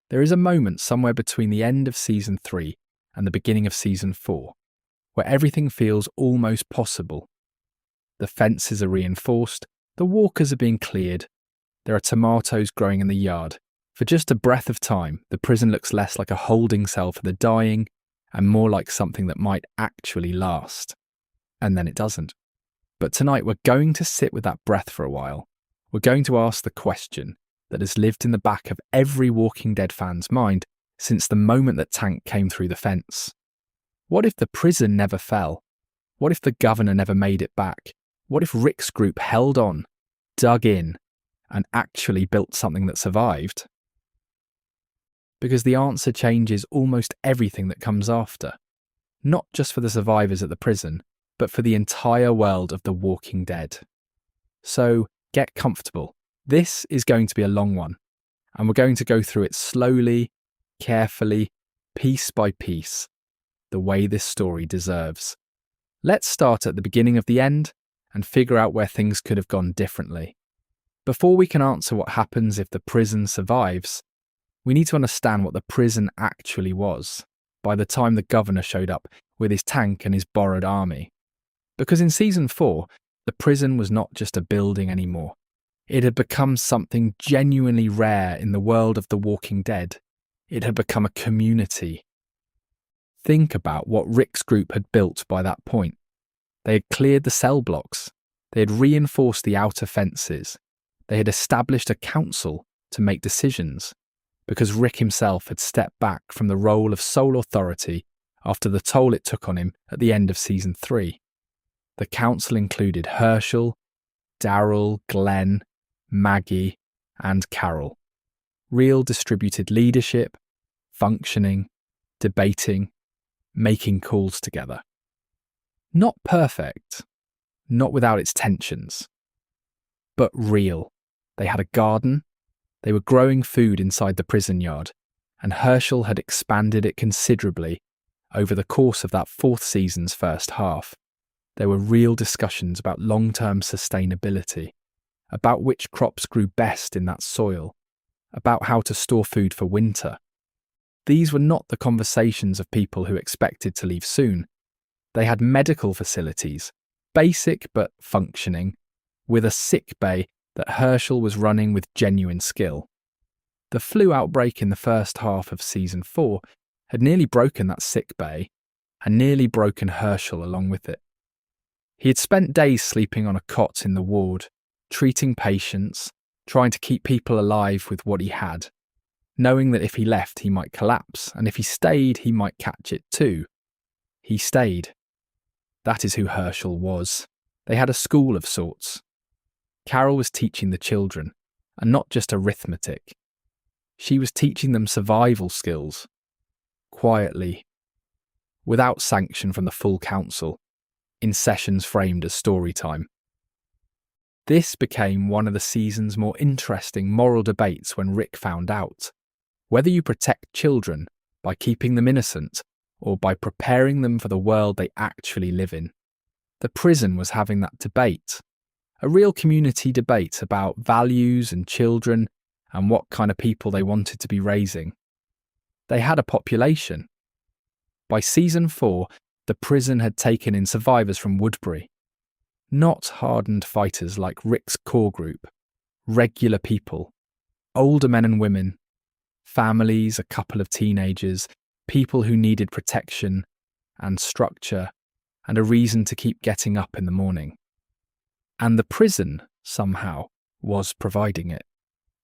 There is a moment somewhere between the end of Season 3 and the beginning of Season 4, where everything feels almost possible. The fences are reinforced, the walkers are being cleared, there are tomatoes growing in the yard. For just a breath of time, the prison looks less like a holding cell for the dying and more like something that might actually last. And then it doesn't. But tonight we're going to sit with that breath for a while. We're going to ask the question that has lived in the back of every Walking Dead fan's mind since the moment that Tank came through the fence. What if the prison never fell? What if the governor never made it back? What if Rick's group held on, dug in, and actually built something that survived? Because the answer changes almost everything that comes after. Not just for the survivors at the prison, but for the entire world of the Walking Dead. So get comfortable. This is going to be a long one, and we're going to go through it slowly, carefully, piece by piece, the way this story deserves. Let's start at the beginning of the end and figure out where things could have gone differently. Before we can answer what happens if the prison survives, we need to understand what the prison actually was by the time the governor showed up with his tank and his borrowed army. Because in Season 4, the prison was not just a building anymore. It had become something genuinely rare in the world of the Walking Dead. It had become a community. Think about what Rick's group had built by that point. They had cleared the cell blocks. They had reinforced the outer fences. They had established a council to make decisions, because Rick himself had stepped back from the role of sole authority after the toll it took on him at the end of Season 3. The council included Hershel, Daryl, Glenn, Maggie, and Carol. Real distributed leadership, functioning, debating, making calls together. Not perfect, not without its tensions, but real. They had a garden, they were growing food inside the prison yard, and Hershel had expanded it considerably over the course of that fourth season's first half. There were real discussions about long-term sustainability, about which crops grew best in that soil, about how to store food for winter. These were not the conversations of people who expected to leave soon. They had medical facilities, basic but functioning, with a sick bay that Hershel was running with genuine skill. The flu outbreak in the first half of Season 4 had nearly broken that sick bay and nearly broken Hershel along with it. He had spent days sleeping on a cot in the ward, treating patients, trying to keep people alive with what he had, knowing that if he left he might collapse, and if he stayed he might catch it too. He stayed. That is who Hershel was. They had a school of sorts. Carol was teaching the children, and not just arithmetic. She was teaching them survival skills, quietly, without sanction from the full council, in sessions framed as story time. This became one of the season's more interesting moral debates when Rick found out whether you protect children by keeping them innocent or by preparing them for the world they actually live in. The prison was having that debate, a real community debate about values and children and what kind of people they wanted to be raising. They had a population. By Season 4, the prison had taken in survivors from Woodbury. Not hardened fighters like Rick's core group, regular people, older men and women, families, a couple of teenagers, people who needed protection and structure and a reason to keep getting up in the morning. And the prison, somehow, was providing it.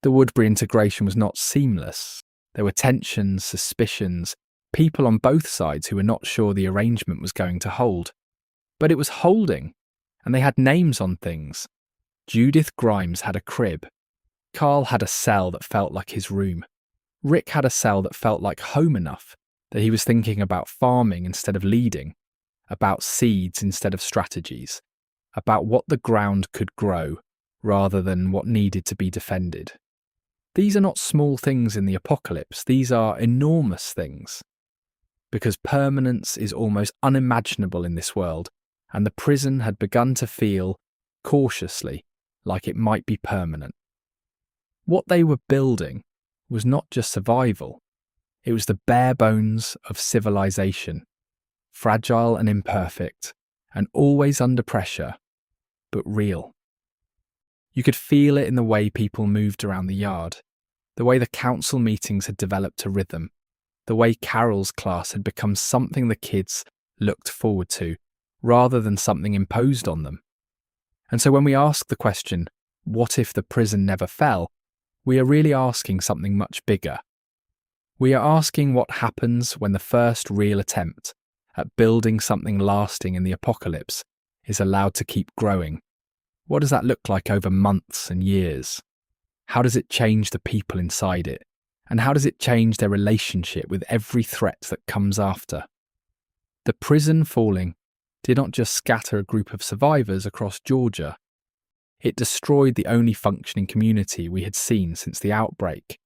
The Woodbury integration was not seamless. There were tensions, suspicions, people on both sides who were not sure the arrangement was going to hold. But it was holding, and they had names on things. Judith Grimes had a crib. Carl had a cell that felt like his room. Rick had a cell that felt like home enough that he was thinking about farming instead of leading, about seeds instead of strategies, about what the ground could grow rather than what needed to be defended. These are not small things in the apocalypse, these are enormous things. Because permanence is almost unimaginable in this world, and the prison had begun to feel, cautiously, like it might be permanent. What they were building, was not just survival, it was the bare bones of civilization, fragile and imperfect, and always under pressure, but real. You could feel it in the way people moved around the yard, the way the council meetings had developed a rhythm, the way Carol's class had become something the kids looked forward to, rather than something imposed on them. And so when we ask the question, what if the prison never fell, we are really asking something much bigger. We are asking what happens when the first real attempt at building something lasting in the apocalypse is allowed to keep growing. What does that look like over months and years? How does it change the people inside it? And how does it change their relationship with every threat that comes after? The prison falling did not just scatter a group of survivors across Georgia. It destroyed the only functioning community we had seen since the outbreak,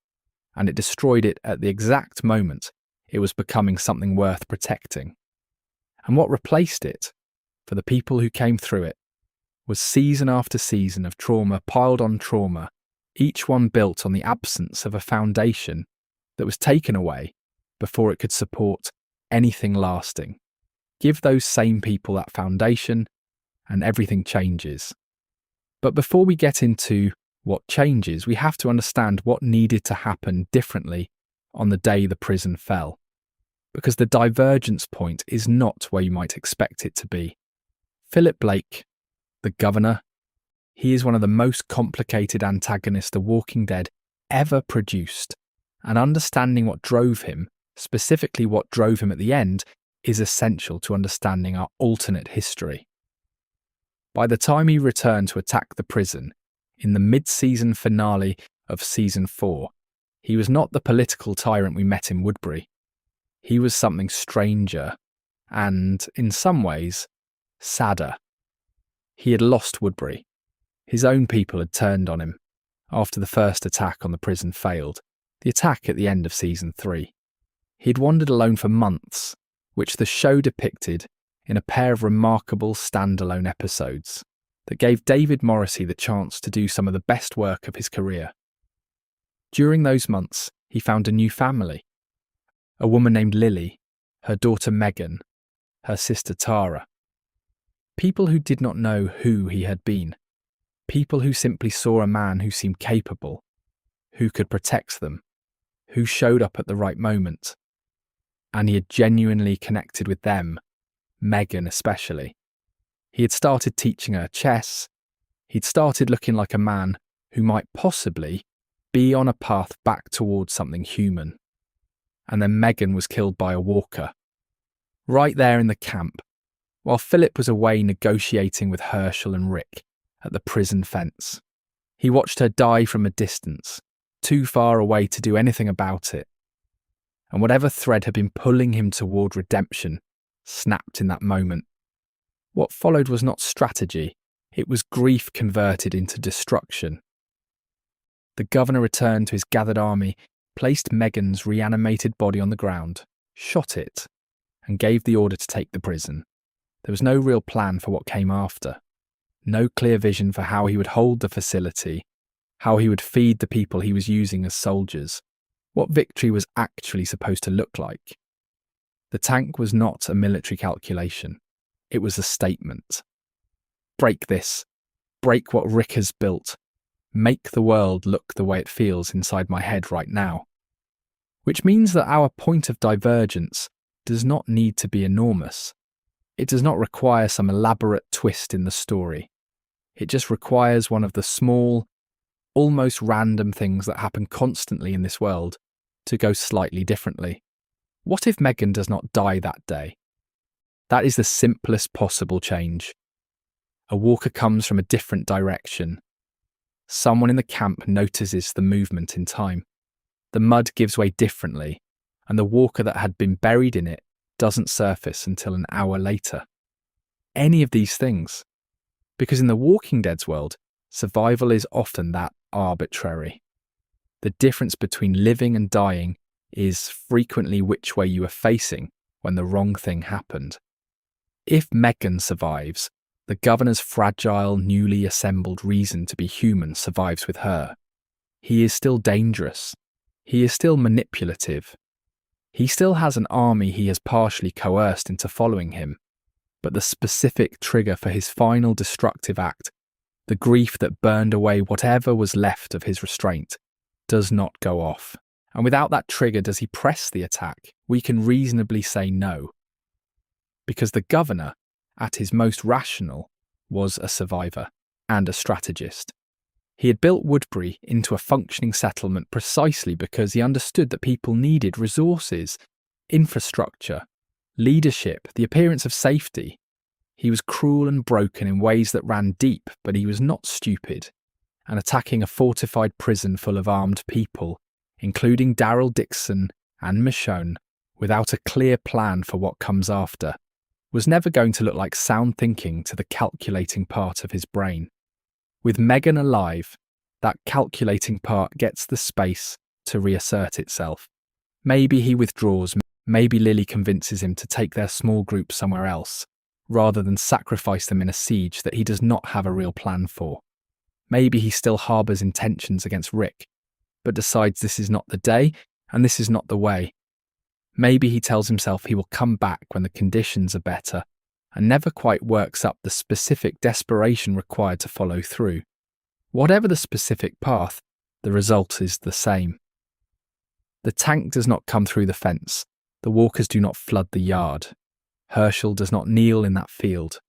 and it destroyed it at the exact moment it was becoming something worth protecting. And what replaced it, for the people who came through it, was season after season of trauma piled on trauma, each one built on the absence of a foundation that was taken away before it could support anything lasting. Give those same people that foundation, and everything changes. But before we get into what changes, we have to understand what needed to happen differently on the day the prison fell. Because the divergence point is not where you might expect it to be. Philip Blake, the governor, he is one of the most complicated antagonists The Walking Dead ever produced, and understanding what drove him, specifically what drove him at the end, is essential to understanding our alternate history. By the time he returned to attack the prison, in the mid-season finale of Season 4, he was not the political tyrant we met in Woodbury. He was something stranger and, in some ways, sadder. He had lost Woodbury. His own people had turned on him after the first attack on the prison failed, the attack at the end of Season 3. He had wandered alone for months, which the show depicted in a pair of remarkable standalone episodes that gave David Morrissey the chance to do some of the best work of his career. During those months, he found a new family. A woman named Lily, her daughter Megan, her sister Tara. People who did not know who he had been. People who simply saw a man who seemed capable, who could protect them, who showed up at the right moment. And he had genuinely connected with them, Megan especially. He had started teaching her chess. He'd started looking like a man who might possibly be on a path back towards something human. And then Megan was killed by a walker. Right there in the camp, while Philip was away negotiating with Hershel and Rick at the prison fence. He watched her die from a distance, too far away to do anything about it. And whatever thread had been pulling him toward redemption snapped in that moment. What followed was not strategy, it was grief converted into destruction. The governor returned to his gathered army, placed Megan's reanimated body on the ground, shot it, and gave the order to take the prison. There was no real plan for what came after. No clear vision for how he would hold the facility, how he would feed the people he was using as soldiers, what victory was actually supposed to look like. The tank was not a military calculation. It was a statement. Break this. Break what Rick has built. Make the world look the way it feels inside my head right now. Which means that our point of divergence does not need to be enormous. It does not require some elaborate twist in the story. It just requires one of the small, almost random things that happen constantly in this world to go slightly differently. What if Megan does not die that day? That is the simplest possible change. A walker comes from a different direction. Someone in the camp notices the movement in time. The mud gives way differently, and the walker that had been buried in it doesn't surface until an hour later. Any of these things. Because in the Walking Dead's world, survival is often that arbitrary. The difference between living and dying is frequently which way you are facing when the wrong thing happened. If Megan survives, the governor's fragile, newly assembled reason to be human survives with her. He is still dangerous. He is still manipulative. He still has an army he has partially coerced into following him, but the specific trigger for his final destructive act, the grief that burned away whatever was left of his restraint, does not go off. And without that trigger does he press the attack, we can reasonably say no. Because the governor, at his most rational, was a survivor and a strategist. He had built Woodbury into a functioning settlement precisely because he understood that people needed resources, infrastructure, leadership, the appearance of safety. He was cruel and broken in ways that ran deep, but he was not stupid. And attacking a fortified prison full of armed people, including Daryl Dixon and Michonne, without a clear plan for what comes after, was never going to look like sound thinking to the calculating part of his brain. With Megan alive, that calculating part gets the space to reassert itself. Maybe he withdraws, maybe Lily convinces him to take their small group somewhere else, rather than sacrifice them in a siege that he does not have a real plan for. Maybe he still harbours intentions against Rick, but decides this is not the day and this is not the way. Maybe he tells himself he will come back when the conditions are better, and never quite works up the specific desperation required to follow through. Whatever the specific path, the result is the same. The tank does not come through the fence. The walkers do not flood the yard. Hershel does not kneel in that field.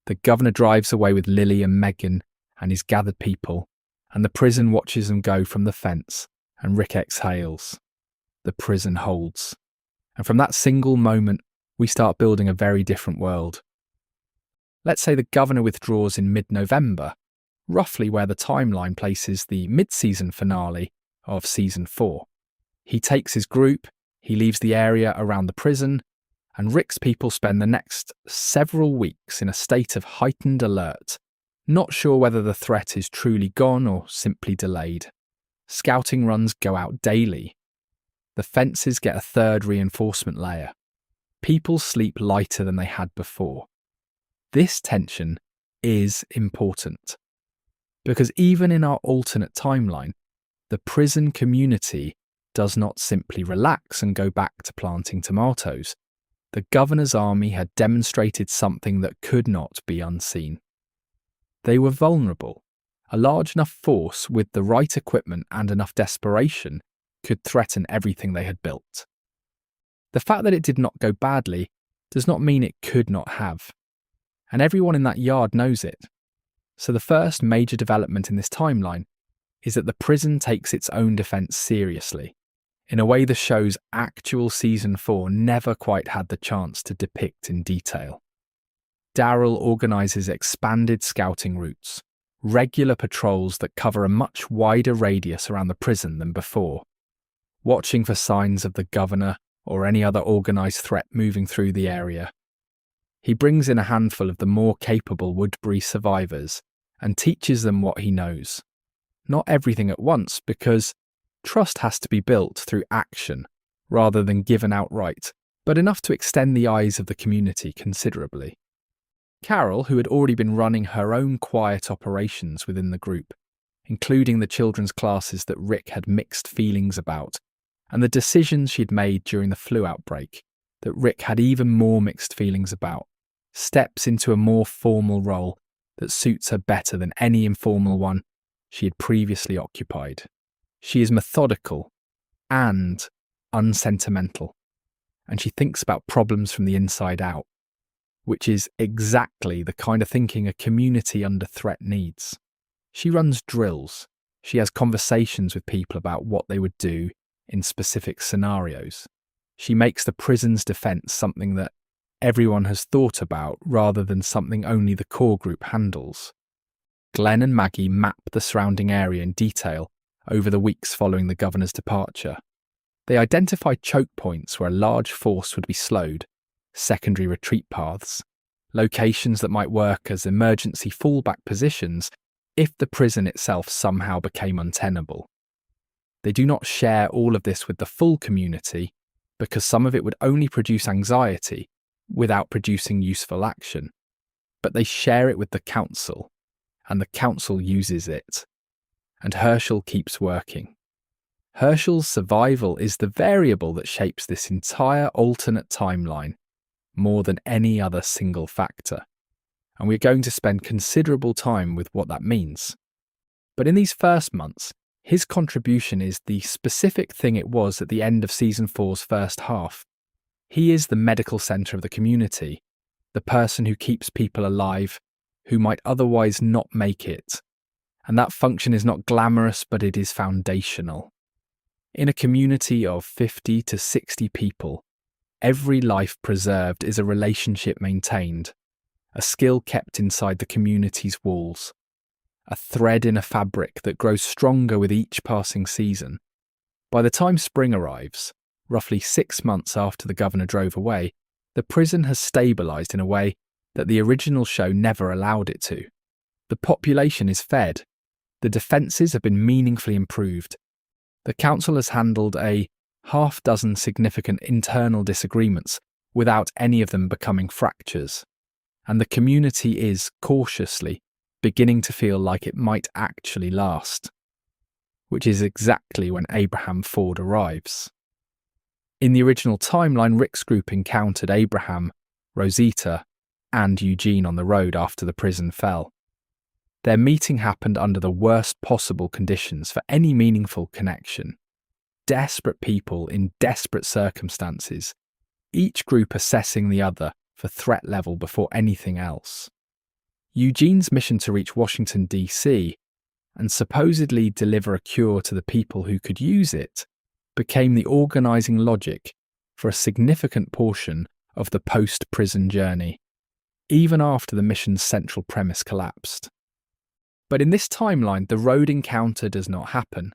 The governor drives away with Lily and Megan and his gathered people, and the prison watches them go from the fence, and Rick exhales. The prison holds. And from that single moment, we start building a very different world. Let's say the governor withdraws in mid-November, roughly where the timeline places the mid-season finale of Season 4. He takes his group, he leaves the area around the prison, and Rick's people spend the next several weeks in a state of heightened alert, not sure whether the threat is truly gone or simply delayed. Scouting runs go out daily. The fences get a third reinforcement layer. People sleep lighter than they had before. This tension is important, because even in our alternate timeline, the prison community does not simply relax and go back to planting tomatoes. The governor's army had demonstrated something that could not be unseen. They were vulnerable. A large enough force with the right equipment and enough desperation could threaten everything they had built. The fact that it did not go badly does not mean it could not have. And everyone in that yard knows it. So the first major development in this timeline is that the prison takes its own defence seriously, in a way the show's actual Season 4 never quite had the chance to depict in detail. Daryl organises expanded scouting routes, regular patrols that cover a much wider radius around the prison than before, watching for signs of the governor or any other organised threat moving through the area. He brings in a handful of the more capable Woodbury survivors and teaches them what he knows. Not everything at once, because trust has to be built through action rather than given outright, but enough to extend the eyes of the community considerably. Carol, who had already been running her own quiet operations within the group, including the children's classes that Rick had mixed feelings about, and the decisions she'd made during the flu outbreak that Rick had even more mixed feelings about, steps into a more formal role that suits her better than any informal one she had previously occupied. She is methodical and unsentimental, and she thinks about problems from the inside out, which is exactly the kind of thinking a community under threat needs. She runs drills. She has conversations with people about what they would do in specific scenarios. She makes the prison's defence something that everyone has thought about rather than something only the core group handles. Glenn and Maggie map the surrounding area in detail over the weeks following the governor's departure. They identify choke points where a large force would be slowed, secondary retreat paths, locations that might work as emergency fallback positions if the prison itself somehow became untenable. They do not share all of this with the full community because some of it would only produce anxiety without producing useful action, but they share it with the council, and the council uses it. And Hershel keeps working. Hershel's survival is the variable that shapes this entire alternate timeline more than any other single factor, and we're going to spend considerable time with what that means. But in these first months, his contribution is the specific thing it was at the end of Season 4's first half. He is the medical centre of the community, the person who keeps people alive who might otherwise not make it. And that function is not glamorous, but it is foundational. In a community of 50 to 60 people, every life preserved is a relationship maintained, a skill kept inside the community's walls, a thread in a fabric that grows stronger with each passing season. By the time spring arrives, roughly 6 months after the governor drove away, the prison has stabilised in a way that the original show never allowed it to. The population is fed. The defences have been meaningfully improved. The council has handled a half-dozen significant internal disagreements without any of them becoming fractures. And the community is, cautiously, beginning to feel like it might actually last. Which is exactly when Abraham Ford arrives. In the original timeline, Rick's group encountered Abraham, Rosita, and Eugene on the road after the prison fell. Their meeting happened under the worst possible conditions for any meaningful connection. Desperate people in desperate circumstances, each group assessing the other for threat level before anything else. Eugene's mission to reach Washington, D.C., and supposedly deliver a cure to the people who could use it, became the organising logic for a significant portion of the post-prison journey, even after the mission's central premise collapsed. But in this timeline, the road encounter does not happen.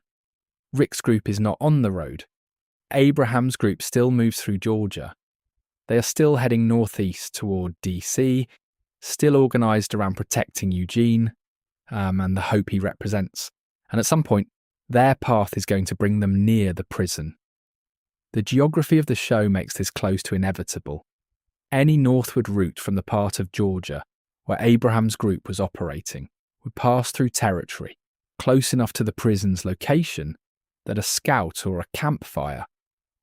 Rick's group is not on the road. Abraham's group still moves through Georgia. They are still heading northeast toward DC, still organised around protecting Eugene and the hope he represents. And at some point, their path is going to bring them near the prison. The geography of the show makes this close to inevitable. Any northward route from the part of Georgia where Abraham's group was operating would pass through territory close enough to the prison's location that a scout or a campfire,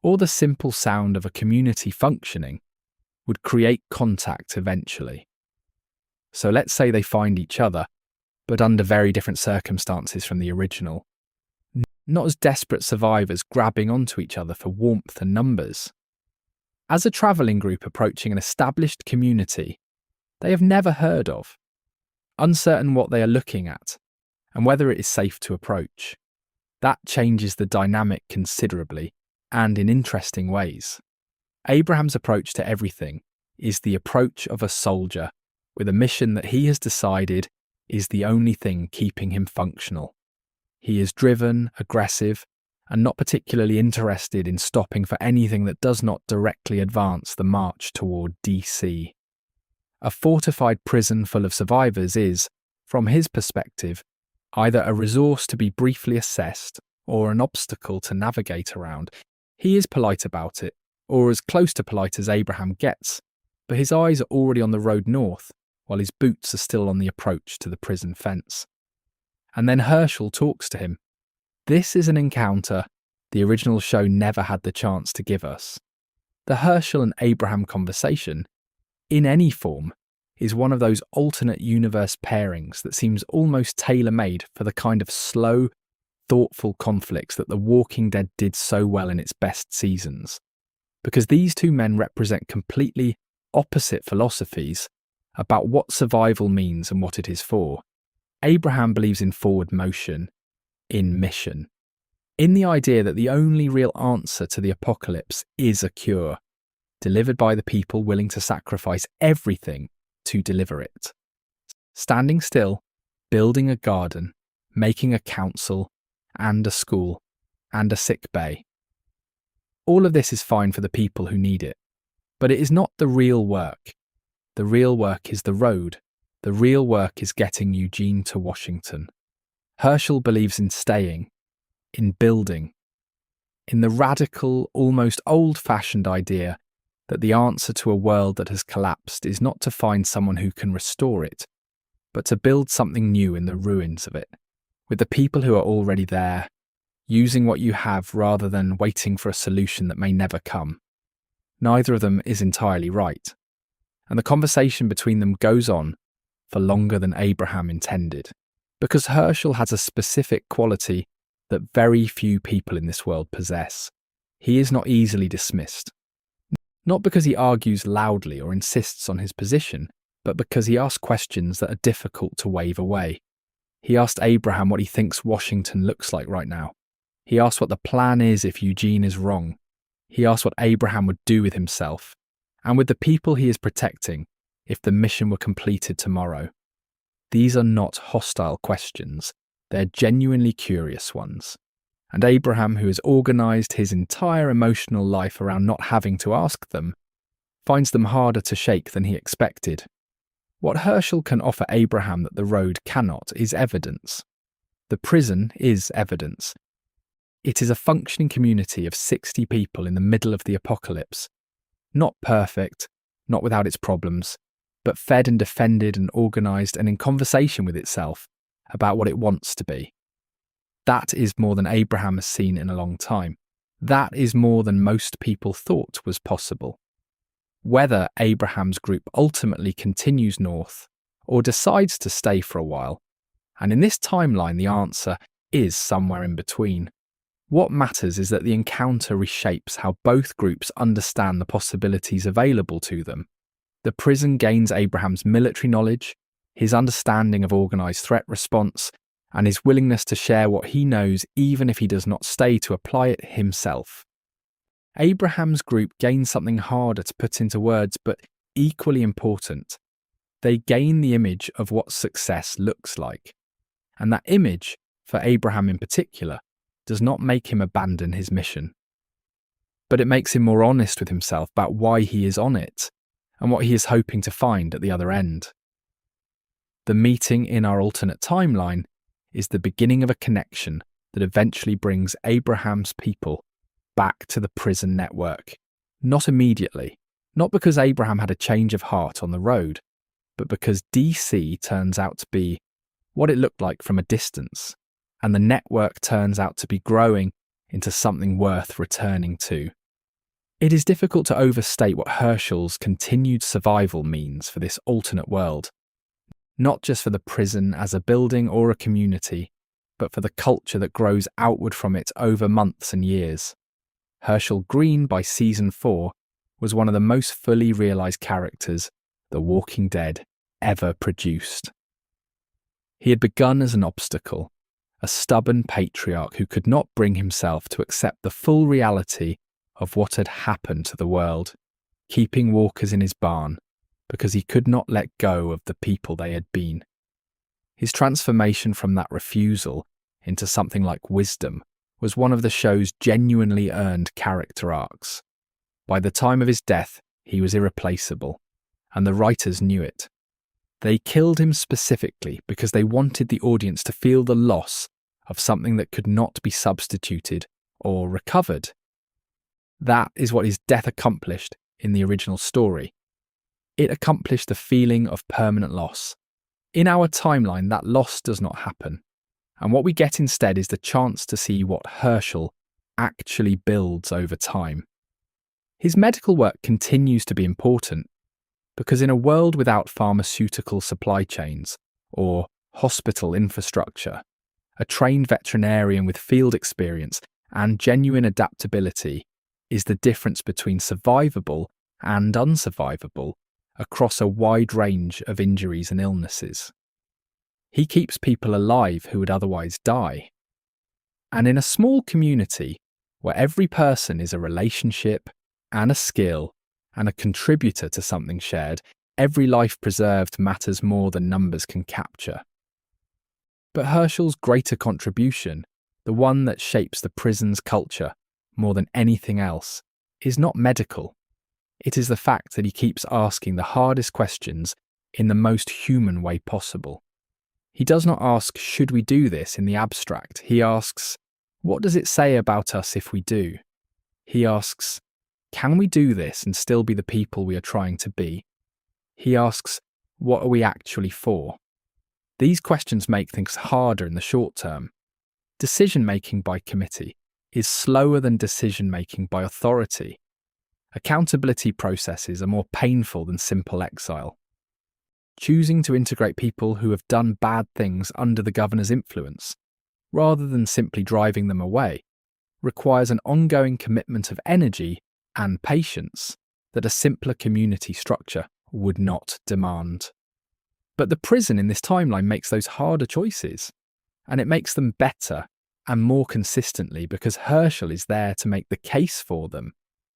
or the simple sound of a community functioning, would create contact eventually. So let's say they find each other, but under very different circumstances from the original. Not as desperate survivors grabbing onto each other for warmth and numbers. As a travelling group approaching an established community they have never heard of, uncertain what they are looking at and whether it is safe to approach. That changes the dynamic considerably and in interesting ways. Abraham's approach to everything is the approach of a soldier with a mission that he has decided is the only thing keeping him functional. He is driven, aggressive, and not particularly interested in stopping for anything that does not directly advance the march toward DC. A fortified prison full of survivors is, from his perspective, either a resource to be briefly assessed or an obstacle to navigate around. He is polite about it, or as close to polite as Abraham gets, but his eyes are already on the road north, while his boots are still on the approach to the prison fence. And then Hershel talks to him. This is an encounter the original show never had the chance to give us. The Hershel and Abraham conversation, in any form, is one of those alternate universe pairings that seems almost tailor-made for the kind of slow, thoughtful conflicts that The Walking Dead did so well in its best seasons. Because these two men represent completely opposite philosophies about what survival means and what it is for. Abraham believes in forward motion, in mission, in the idea that the only real answer to the apocalypse is a cure, delivered by the people willing to sacrifice everything to deliver it. Standing still, building a garden, making a council, and a school, and a sick bay. All of this is fine for the people who need it, but it is not the real work. The real work is the road. The real work is getting Eugene to Washington. Hershel believes in staying, in building, in the radical, almost old-fashioned idea that the answer to a world that has collapsed is not to find someone who can restore it, but to build something new in the ruins of it, with the people who are already there, using what you have rather than waiting for a solution that may never come. Neither of them is entirely right, and the conversation between them goes on for longer than Abraham intended, because Hershel has a specific quality that very few people in this world possess. He is not easily dismissed. Not because he argues loudly or insists on his position, but because he asks questions that are difficult to wave away. He asked Abraham what he thinks Washington looks like right now. He asked what the plan is if Eugene is wrong. He asked what Abraham would do with himself, and with the people he is protecting, if the mission were completed tomorrow. These are not hostile questions, they're genuinely curious ones. And Abraham, who has organised his entire emotional life around not having to ask them, finds them harder to shake than he expected. What Hershel can offer Abraham that the road cannot is evidence. The prison is evidence. It is a functioning community of 60 people in the middle of the apocalypse. Not perfect, not without its problems, but fed and defended and organised and in conversation with itself about what it wants to be. That is more than Abraham has seen in a long time. That is more than most people thought was possible. Whether Abraham's group ultimately continues north or decides to stay for a while, and in this timeline the answer is somewhere in between. What matters is that the encounter reshapes how both groups understand the possibilities available to them. The prison gains Abraham's military knowledge, his understanding of organised threat response, and his willingness to share what he knows even if he does not stay to apply it himself. Abraham's group gains something harder to put into words, but equally important. They gain the image of what success looks like. And that image, for Abraham in particular, does not make him abandon his mission. But it makes him more honest with himself about why he is on it, and what he is hoping to find at the other end. The meeting in our alternate timeline is the beginning of a connection that eventually brings Abraham's people back to the prison network. Not immediately, not because Abraham had a change of heart on the road, but because DC turns out to be what it looked like from a distance, and the network turns out to be growing into something worth returning to. It is difficult to overstate what Hershel's continued survival means for this alternate world, not just for the prison as a building or a community, but for the culture that grows outward from it over months and years. Hershel Green, by season 4, was one of the most fully realised characters The Walking Dead ever produced. He had begun as an obstacle, a stubborn patriarch who could not bring himself to accept the full reality of what had happened to the world, keeping walkers in his barn because he could not let go of the people they had been. His transformation from that refusal into something like wisdom was one of the show's genuinely earned character arcs. By the time of his death, he was irreplaceable, and the writers knew it. They killed him specifically because they wanted the audience to feel the loss of something that could not be substituted or recovered. That is what his death accomplished in the original story. It accomplished the feeling of permanent loss. In our timeline, that loss does not happen, and what we get instead is the chance to see what Hershel actually builds over time. His medical work continues to be important, because in a world without pharmaceutical supply chains or hospital infrastructure, a trained veterinarian with field experience and genuine adaptability is the difference between survivable and unsurvivable across a wide range of injuries and illnesses. He keeps people alive who would otherwise die. And in a small community where every person is a relationship and a skill and a contributor to something shared, every life preserved matters more than numbers can capture. But Hershel's greater contribution, the one that shapes the prison's culture more than anything else, is not medical. It is the fact that he keeps asking the hardest questions in the most human way possible. He does not ask, should we do this in the abstract? He asks, what does it say about us if we do? He asks, can we do this and still be the people we are trying to be? He asks, what are we actually for? These questions make things harder in the short term. Decision-making by committee is slower than decision-making by authority. Accountability processes are more painful than simple exile. Choosing to integrate people who have done bad things under the governor's influence, rather than simply driving them away, requires an ongoing commitment of energy and patience that a simpler community structure would not demand. But the prison in this timeline makes those harder choices, and it makes them better and more consistently because Hershel is there to make the case for them,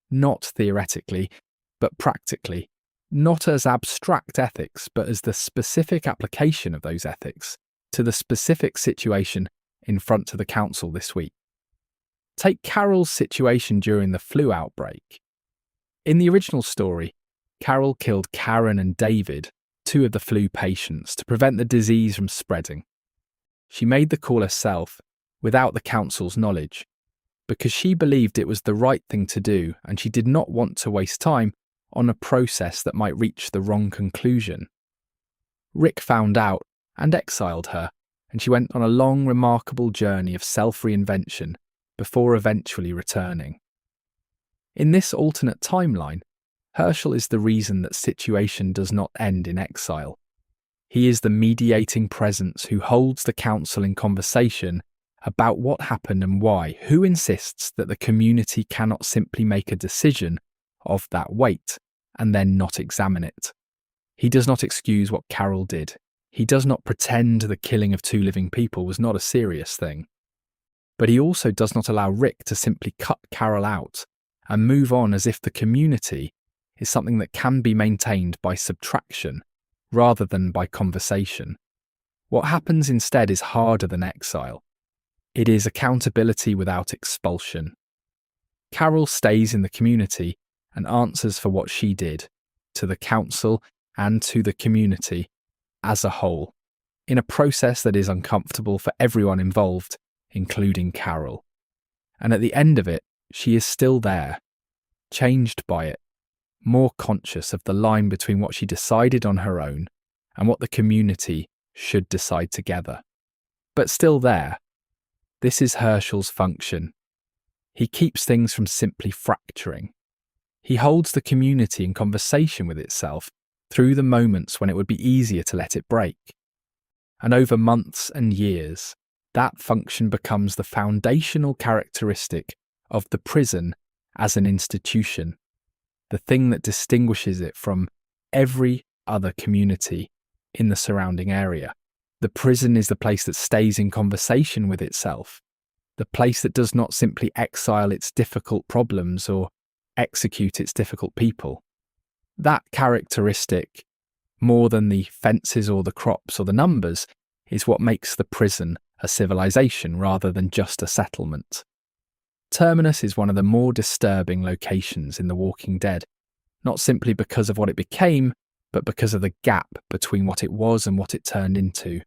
not theoretically, but practically, not as abstract ethics, but as the specific application of those ethics to the specific situation in front of the council this week. Take Carol's situation during the flu outbreak. In the original story, Carol killed Karen and David, two of the flu patients, to prevent the disease from spreading. She made the call herself, without the council's knowledge, because she believed it was the right thing to do and she did not want to waste time on a process that might reach the wrong conclusion. Rick found out and exiled her, and she went on a long, remarkable journey of self-reinvention before eventually returning. In this alternate timeline, Hershel is the reason that situation does not end in exile. He is the mediating presence who holds the council in conversation about what happened and why, who insists that the community cannot simply make a decision of that weight and then not examine it. He does not excuse what Carol did. He does not pretend the killing of two living people was not a serious thing. But he also does not allow Rick to simply cut Carol out and move on as if the community is something that can be maintained by subtraction rather than by conversation. What happens instead is harder than exile. It is accountability without expulsion. Carol stays in the community and answers for what she did, to the council and to the community as a whole, in a process that is uncomfortable for everyone involved, including Carol. And at the end of it, she is still there, changed by it, more conscious of the line between what she decided on her own and what the community should decide together. But still there. This is Hershel's function. He keeps things from simply fracturing. He holds the community in conversation with itself through the moments when it would be easier to let it break. And over months and years, that function becomes the foundational characteristic of the prison as an institution, the thing that distinguishes it from every other community in the surrounding area. The prison is the place that stays in conversation with itself, the place that does not simply exile its difficult problems or execute its difficult people. That characteristic, more than the fences or the crops or the numbers, is what makes the prison a civilization rather than just a settlement. Terminus is one of the more disturbing locations in The Walking Dead, not simply because of what it became, but because of the gap between what it was and what it turned into.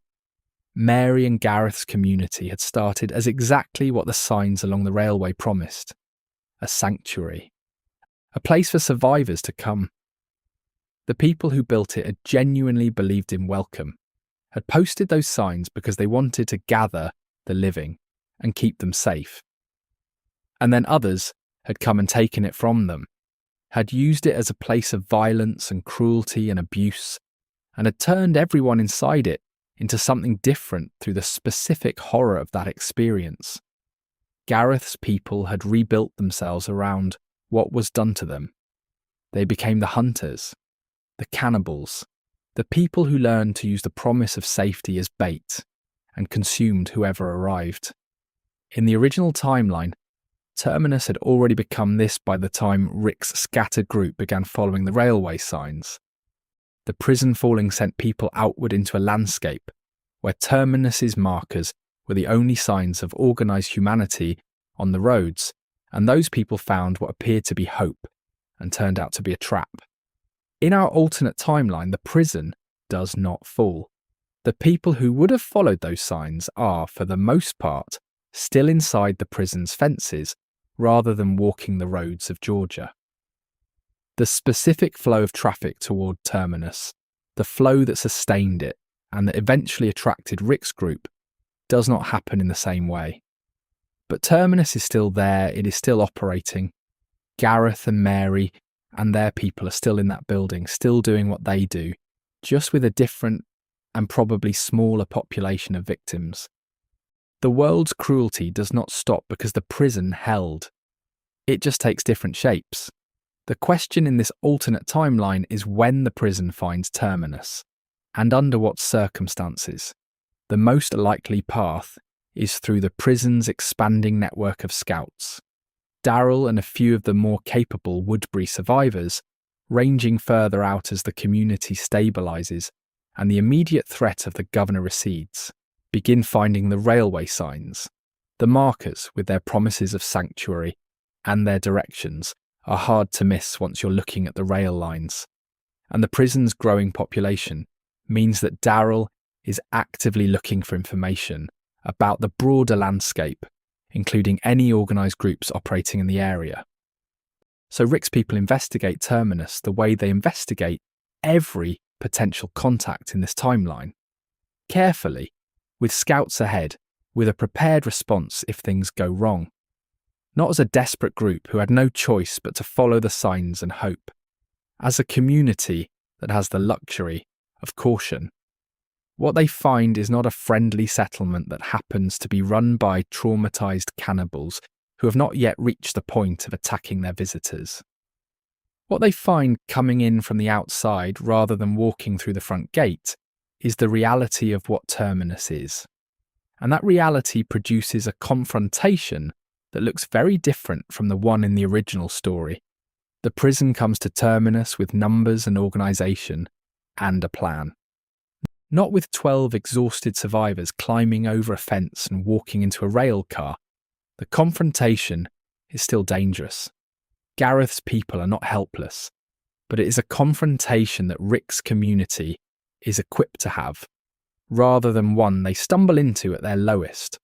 Mary and Gareth's community had started as exactly what the signs along the railway promised: a sanctuary, a place for survivors to come. The people who built it had genuinely believed in welcome, had posted those signs because they wanted to gather the living and keep them safe. And then others had come and taken it from them, had used it as a place of violence and cruelty and abuse, and had turned everyone inside it into something different through the specific horror of that experience. Gareth's people had rebuilt themselves around what was done to them. They became the hunters, the cannibals, the people who learned to use the promise of safety as bait and consumed whoever arrived. In the original timeline, Terminus had already become this by the time Rick's scattered group began following the railway signs. The prison falling sent people outward into a landscape where Terminus's markers were the only signs of organised humanity on the roads, and those people found what appeared to be hope and turned out to be a trap. In our alternate timeline, the prison does not fall. The people who would have followed those signs are, for the most part, still inside the prison's fences rather than walking the roads of Georgia. The specific flow of traffic toward Terminus, the flow that sustained it and that eventually attracted Rick's group, does not happen in the same way. But Terminus is still there, it is still operating. Gareth and Mary and their people are still in that building, still doing what they do, just with a different and probably smaller population of victims. The world's cruelty does not stop because the prison held. It just takes different shapes. The question in this alternate timeline is when the prison finds Terminus, and under what circumstances. The most likely path is through the prison's expanding network of scouts. Darryl and a few of the more capable Woodbury survivors, ranging further out as the community stabilises and the immediate threat of the governor recedes, begin finding the railway signs. The markers, with their promises of sanctuary and their directions, are hard to miss once you're looking at the rail lines. And the prison's growing population means that Darryl is actively looking for information about the broader landscape, including any organised groups operating in the area. So Rick's people investigate Terminus the way they investigate every potential contact in this timeline, carefully, with scouts ahead, with a prepared response if things go wrong. Not as a desperate group who had no choice but to follow the signs and hope, as a community that has the luxury of caution. What they find is not a friendly settlement that happens to be run by traumatised cannibals who have not yet reached the point of attacking their visitors. What they find coming in from the outside rather than walking through the front gate is the reality of what Terminus is. And that reality produces a confrontation that looks very different from the one in the original story. The prison comes to Terminus with numbers and organisation and a plan. Not with 12 exhausted survivors climbing over a fence and walking into a rail car. The confrontation is still dangerous. Gareth's people are not helpless, but it is a confrontation that Rick's community is equipped to have, rather than one they stumble into at their lowest.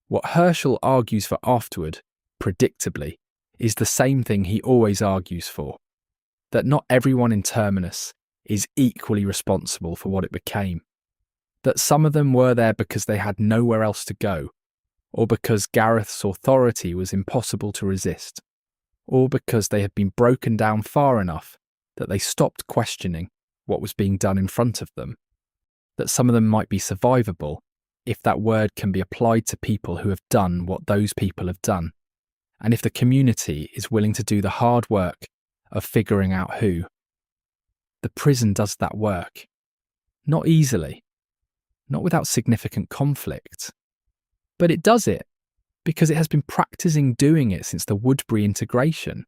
What Hershel argues for afterward, predictably, is the same thing he always argues for, that not everyone in Terminus is equally responsible for what it became. That some of them were there because they had nowhere else to go, or because Gareth's authority was impossible to resist, or because they had been broken down far enough that they stopped questioning what was being done in front of them. That some of them might be survivable, if that word can be applied to people who have done what those people have done, and if the community is willing to do the hard work of figuring out who. The prison does that work. Not easily, not without significant conflict. But it does it because it has been practising doing it since the Woodbury integration,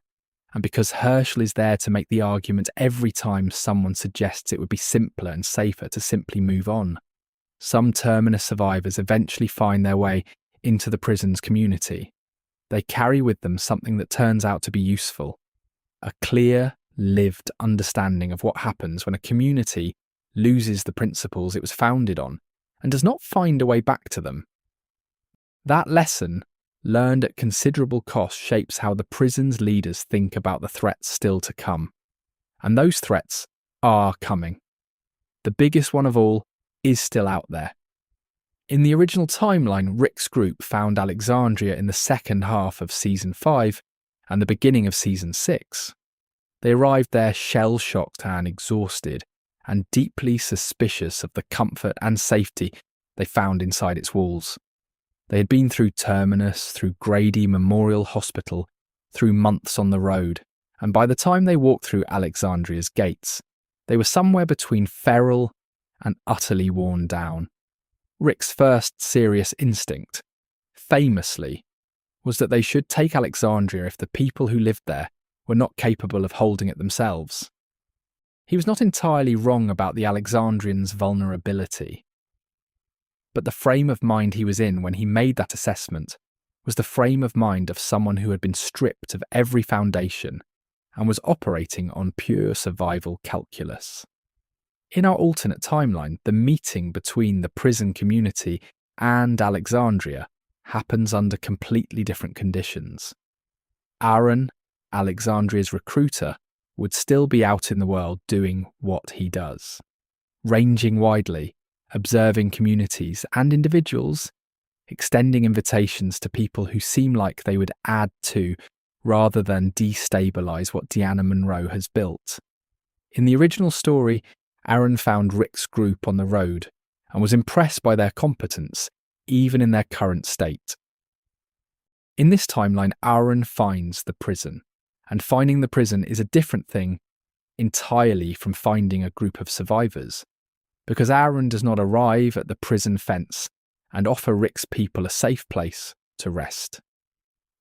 and because Hershel is there to make the argument every time someone suggests it would be simpler and safer to simply move on. Some Terminus survivors eventually find their way into the prison's community. They carry with them something that turns out to be useful, a clear, lived understanding of what happens when a community loses the principles it was founded on and does not find a way back to them. That lesson, learned at considerable cost, shapes how the prison's leaders think about the threats still to come. And those threats are coming. The biggest one of all is still out there. In the original timeline, Rick's group found Alexandria in the second half of Season 5 and the beginning of Season 6. They arrived there shell-shocked and exhausted, and deeply suspicious of the comfort and safety they found inside its walls. They had been through Terminus, through Grady Memorial Hospital, through months on the road, and by the time they walked through Alexandria's gates, they were somewhere between feral and utterly worn down. Rick's first serious instinct, famously, was that they should take Alexandria if the people who lived there were not capable of holding it themselves. He was not entirely wrong about the Alexandrians' vulnerability. But the frame of mind he was in when he made that assessment was the frame of mind of someone who had been stripped of every foundation and was operating on pure survival calculus. In our alternate timeline, the meeting between the prison community and Alexandria happens under completely different conditions. Aaron, Alexandria's recruiter, would still be out in the world doing what he does, ranging widely, observing communities and individuals extending invitations to people who seem like they would add to rather than destabilise what Deanna Monroe has built. In the original story, Aaron found Rick's group on the road and was impressed by their competence, even in their current state. In this timeline, Aaron finds the prison, and finding the prison is a different thing entirely from finding a group of survivors, because Aaron does not arrive at the prison fence and offer Rick's people a safe place to rest.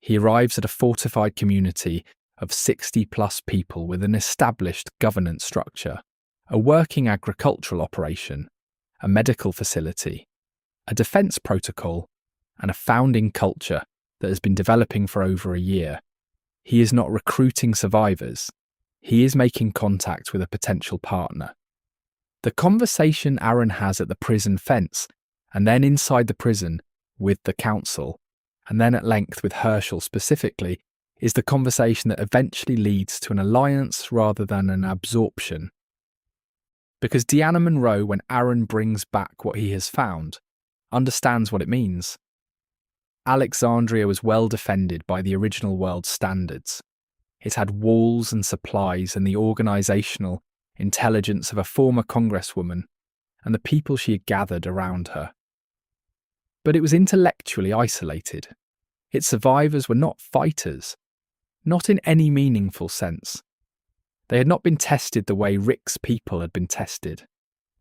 He arrives at a fortified community of 60-plus people with an established governance structure, a working agricultural operation, a medical facility, a defence protocol, and a founding culture that has been developing for over a year. He is not recruiting survivors. He is making contact with a potential partner. The conversation Aaron has at the prison fence, and then inside the prison with the council, and then at length with Hershel specifically, is the conversation that eventually leads to an alliance rather than an absorption. Because Deanna Monroe, when Aaron brings back what he has found, understands what it means. Alexandria was well defended by the original world standards. It had walls and supplies and the organisational intelligence of a former congresswoman and the people she had gathered around her. But it was intellectually isolated. Its survivors were not fighters, not in any meaningful sense. They had not been tested the way Rick's people had been tested.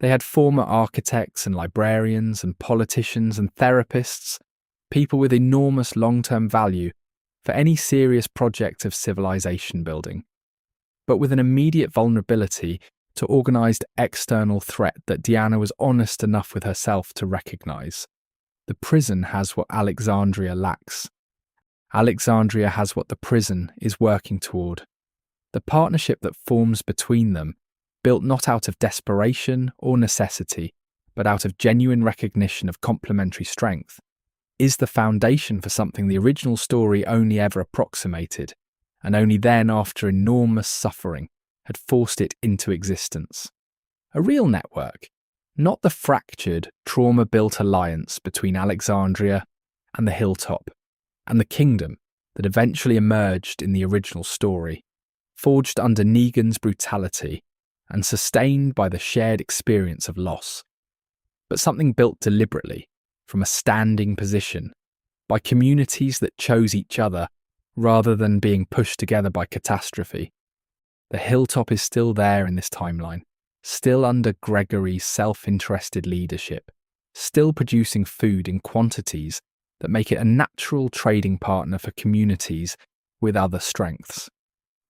They had former architects and librarians and politicians and therapists, people with enormous long-term value for any serious project of civilization building, but with an immediate vulnerability to organised external threat that Deanna was honest enough with herself to recognise. The prison has what Alexandria lacks. Alexandria has what the prison is working toward. The partnership that forms between them, built not out of desperation or necessity, but out of genuine recognition of complementary strength, is the foundation for something the original story only ever approximated, and only then, after enormous suffering, had forced it into existence. A real network, not the fractured, trauma-built alliance between Alexandria and the hilltop, and the kingdom that eventually emerged in the original story, forged under Negan's brutality and sustained by the shared experience of loss, but something built deliberately, from a standing position, by communities that chose each other rather than being pushed together by catastrophe. The hilltop is still there in this timeline, still under Gregory's self-interested leadership, still producing food in quantities that make it a natural trading partner for communities with other strengths.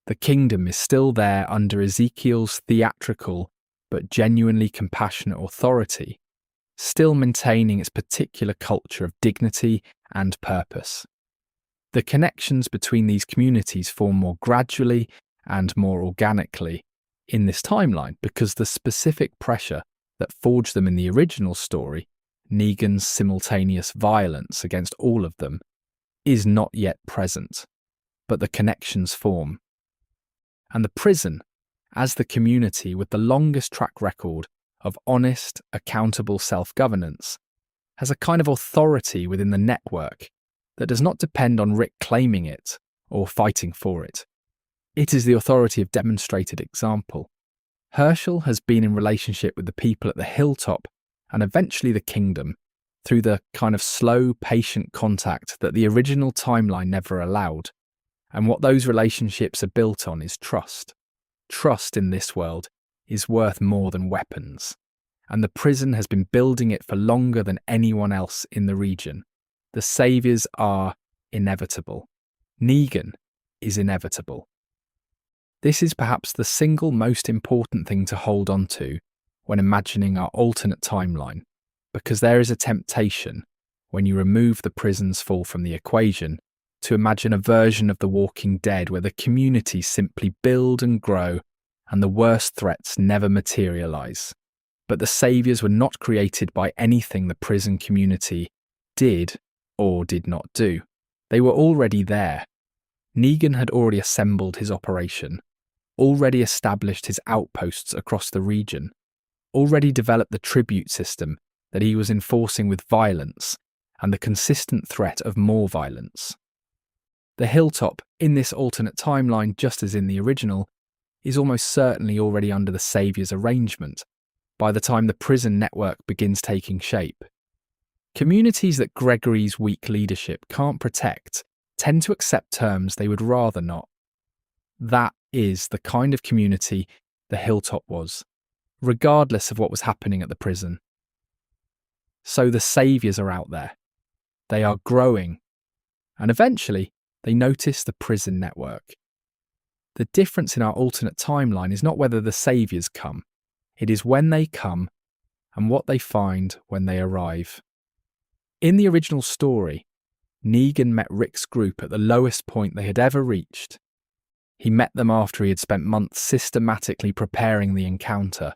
The kingdom is still there under Ezekiel's theatrical but genuinely compassionate authority, still maintaining its particular culture of dignity and purpose. The connections between these communities form more gradually and more organically in this timeline because the specific pressure that forged them in the original story, Negan's simultaneous violence against all of them, is not yet present, but the connections form. And the prison, as the community with the longest track record of honest, accountable self-governance, has a kind of authority within the network that does not depend on Rick claiming it or fighting for it. It is the authority of demonstrated example. Hershel has been in relationship with the people at the hilltop and eventually the kingdom through the kind of slow, patient contact that the original timeline never allowed. And what those relationships are built on is trust. Trust in this world is worth more than weapons, and the prison has been building it for longer than anyone else in the region. The saviours are inevitable. Negan is inevitable. This is perhaps the single most important thing to hold on to when imagining our alternate timeline, because there is a temptation, when you remove the prison's fall from the equation, to imagine a version of The Walking Dead where the community simply build and grow and the worst threats never materialise. But the saviours were not created by anything the prison community did or did not do. They were already there. Negan had already assembled his operation, already established his outposts across the region, already developed the tribute system that he was enforcing with violence and the consistent threat of more violence. The hilltop, in this alternate timeline just as in the original, is almost certainly already under the Saviour's arrangement by the time the prison network begins taking shape. Communities that Gregory's weak leadership can't protect tend to accept terms they would rather not. That is the kind of community the hilltop was, regardless of what was happening at the prison. So the saviours are out there. They are growing. And eventually, they notice the prison network. The difference in our alternate timeline is not whether the saviours come. It is when they come and what they find when they arrive. In the original story, Negan met Rick's group at the lowest point they had ever reached. He met them after he had spent months systematically preparing the encounter,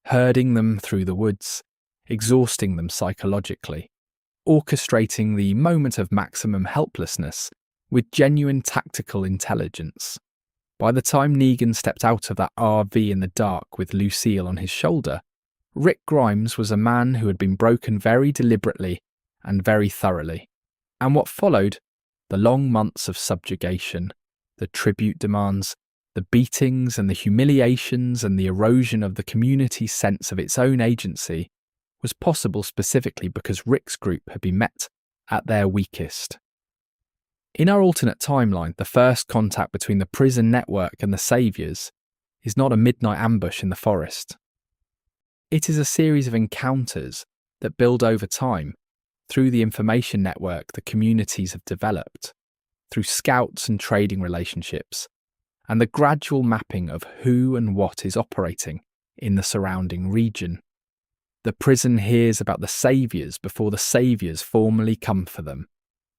herding them through the woods, exhausting them psychologically, orchestrating the moment of maximum helplessness with genuine tactical intelligence. By the time Negan stepped out of that RV in the dark with Lucille on his shoulder, Rick Grimes was a man who had been broken very deliberately and very thoroughly. And what followed, the long months of subjugation, the tribute demands, the beatings and the humiliations and the erosion of the community's sense of its own agency, was possible specifically because Rick's group had been met at their weakest. In our alternate timeline, the first contact between the prison network and the saviours is not a midnight ambush in the forest. It is a series of encounters that build over time through the information network the communities have developed, through scouts and trading relationships, and the gradual mapping of who and what is operating in the surrounding region. The prison hears about the saviours before the saviours formally come for them.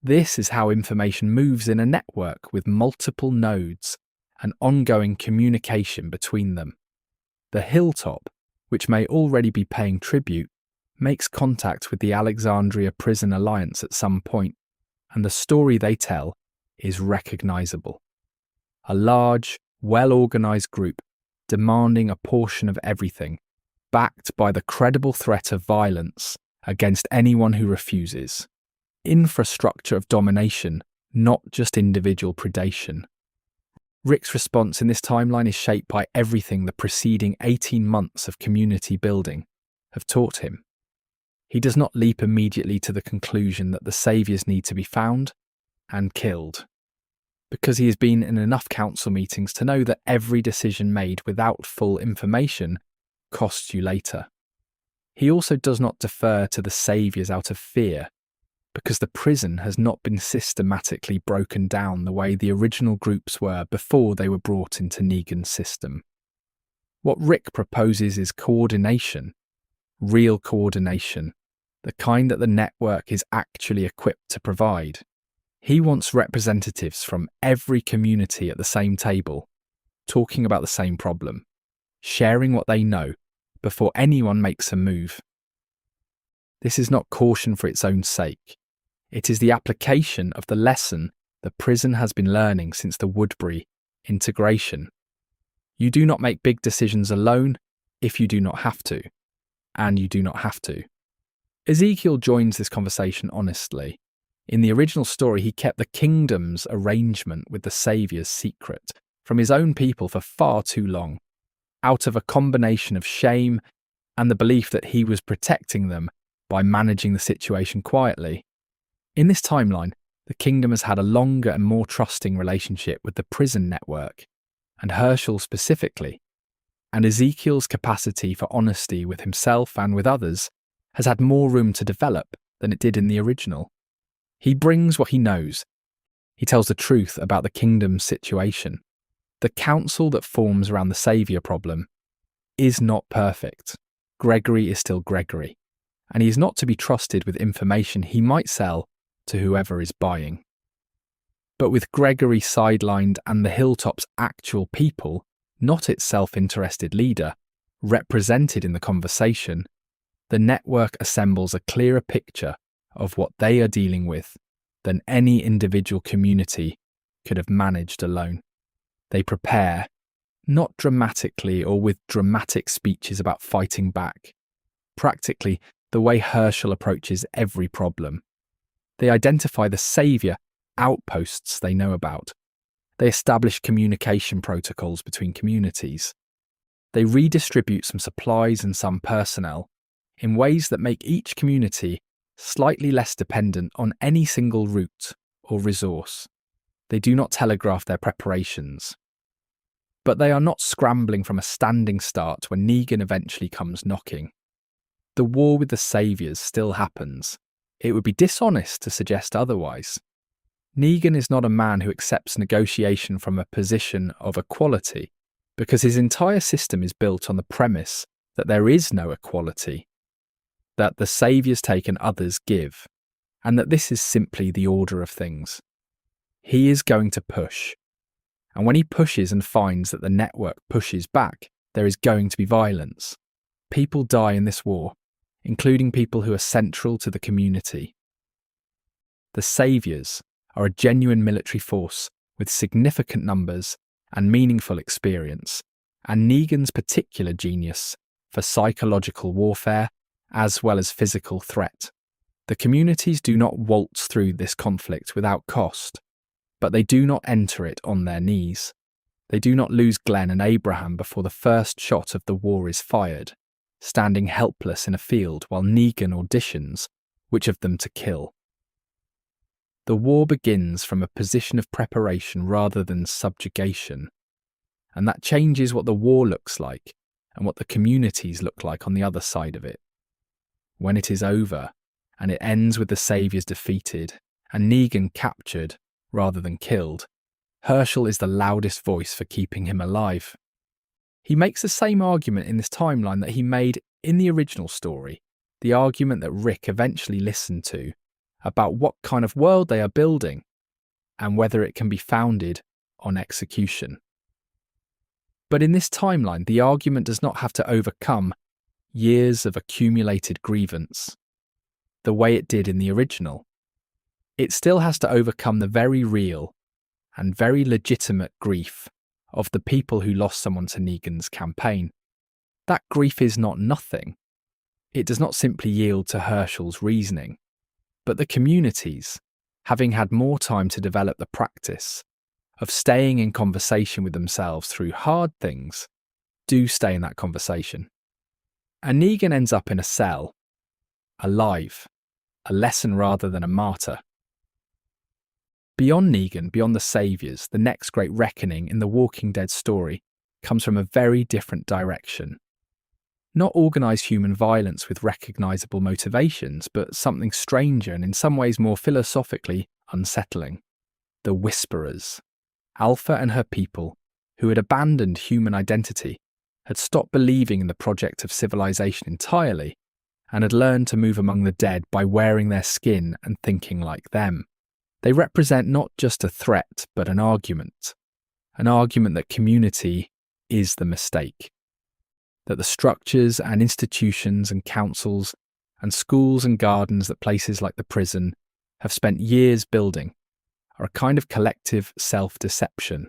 This is how information moves in a network with multiple nodes and ongoing communication between them. The hilltop, which may already be paying tribute, makes contact with the Alexandria Prison Alliance at some point, and the story they tell is recognisable. A large, well-organised group demanding a portion of everything, backed by the credible threat of violence against anyone who refuses. Infrastructure of domination, not just individual predation. Rick's response in this timeline is shaped by everything the preceding 18 months of community building have taught him. He does not leap immediately to the conclusion that the saviours need to be found and killed, because he has been in enough council meetings to know that every decision made without full information costs you later. He also does not defer to the saviours out of fear, because the prison has not been systematically broken down the way the original groups were before they were brought into Negan's system. What Rick proposes is coordination, real coordination, the kind that the network is actually equipped to provide. He wants representatives from every community at the same table, talking about the same problem, sharing what they know before anyone makes a move. This is not caution for its own sake. It is the application of the lesson the prison has been learning since the Woodbury integration. You do not make big decisions alone if you do not have to, and you do not have to. Ezekiel joins this conversation honestly. In the original story, he kept the kingdom's arrangement with the Saviour's secret from his own people for far too long, out of a combination of shame and the belief that he was protecting them by managing the situation quietly. In this timeline, the kingdom has had a longer and more trusting relationship with the prison network, and Hershel specifically, and Ezekiel's capacity for honesty with himself and with others has had more room to develop than it did in the original. He brings what he knows. He tells the truth about the kingdom's situation. The council that forms around the saviour problem is not perfect. Gregory is still Gregory, and he is not to be trusted with information he might sell to whoever is buying. But with Gregory sidelined and the hilltop's actual people, not its self-interested leader, represented in the conversation, the network assembles a clearer picture of what they are dealing with than any individual community could have managed alone. They prepare, not dramatically or with dramatic speeches about fighting back, practically the way Hershel approaches every problem. They identify the saviour outposts they know about. They establish communication protocols between communities. They redistribute some supplies and some personnel in ways that make each community slightly less dependent on any single route or resource. They do not telegraph their preparations. But they are not scrambling from a standing start when Negan eventually comes knocking. The war with the saviours still happens. It would be dishonest to suggest otherwise. Negan is not a man who accepts negotiation from a position of equality, because his entire system is built on the premise that there is no equality, that the saviours take and others give, and that this is simply the order of things. He is going to push, and when he pushes and finds that the network pushes back, there is going to be violence. People die in this war, including people who are central to the community. The saviours are a genuine military force with significant numbers and meaningful experience, and Negan's particular genius for psychological warfare as well as physical threat. The communities do not waltz through this conflict without cost, but they do not enter it on their knees. They do not lose Glenn and Abraham before the first shot of the war is fired, standing helpless in a field while Negan auditions which of them to kill. The war begins from a position of preparation rather than subjugation, and that changes what the war looks like and what the communities look like on the other side of it. When it is over, and it ends with the saviours defeated and Negan captured rather than killed, Hershel is the loudest voice for keeping him alive. He makes the same argument in this timeline that he made in the original story, the argument that Rick eventually listened to, about what kind of world they are building and whether it can be founded on execution. But in this timeline, the argument does not have to overcome years of accumulated grievance the way it did in the original. It still has to overcome the very real and very legitimate grief of the people who lost someone to Negan's campaign. That grief is not nothing. It does not simply yield to Hershel's reasoning. But the communities, having had more time to develop the practice of staying in conversation with themselves through hard things, do stay in that conversation. And Negan ends up in a cell, alive, a lesson rather than a martyr. Beyond Negan, beyond the saviours, the next great reckoning in the Walking Dead story comes from a very different direction. Not organised human violence with recognisable motivations, but something stranger and in some ways more philosophically unsettling. The Whisperers. Alpha and her people, who had abandoned human identity, had stopped believing in the project of civilization entirely, and had learned to move among the dead by wearing their skin and thinking like them. They represent not just a threat, but an argument that community is the mistake. That the structures and institutions and councils and schools and gardens that places like the prison have spent years building are a kind of collective self-deception,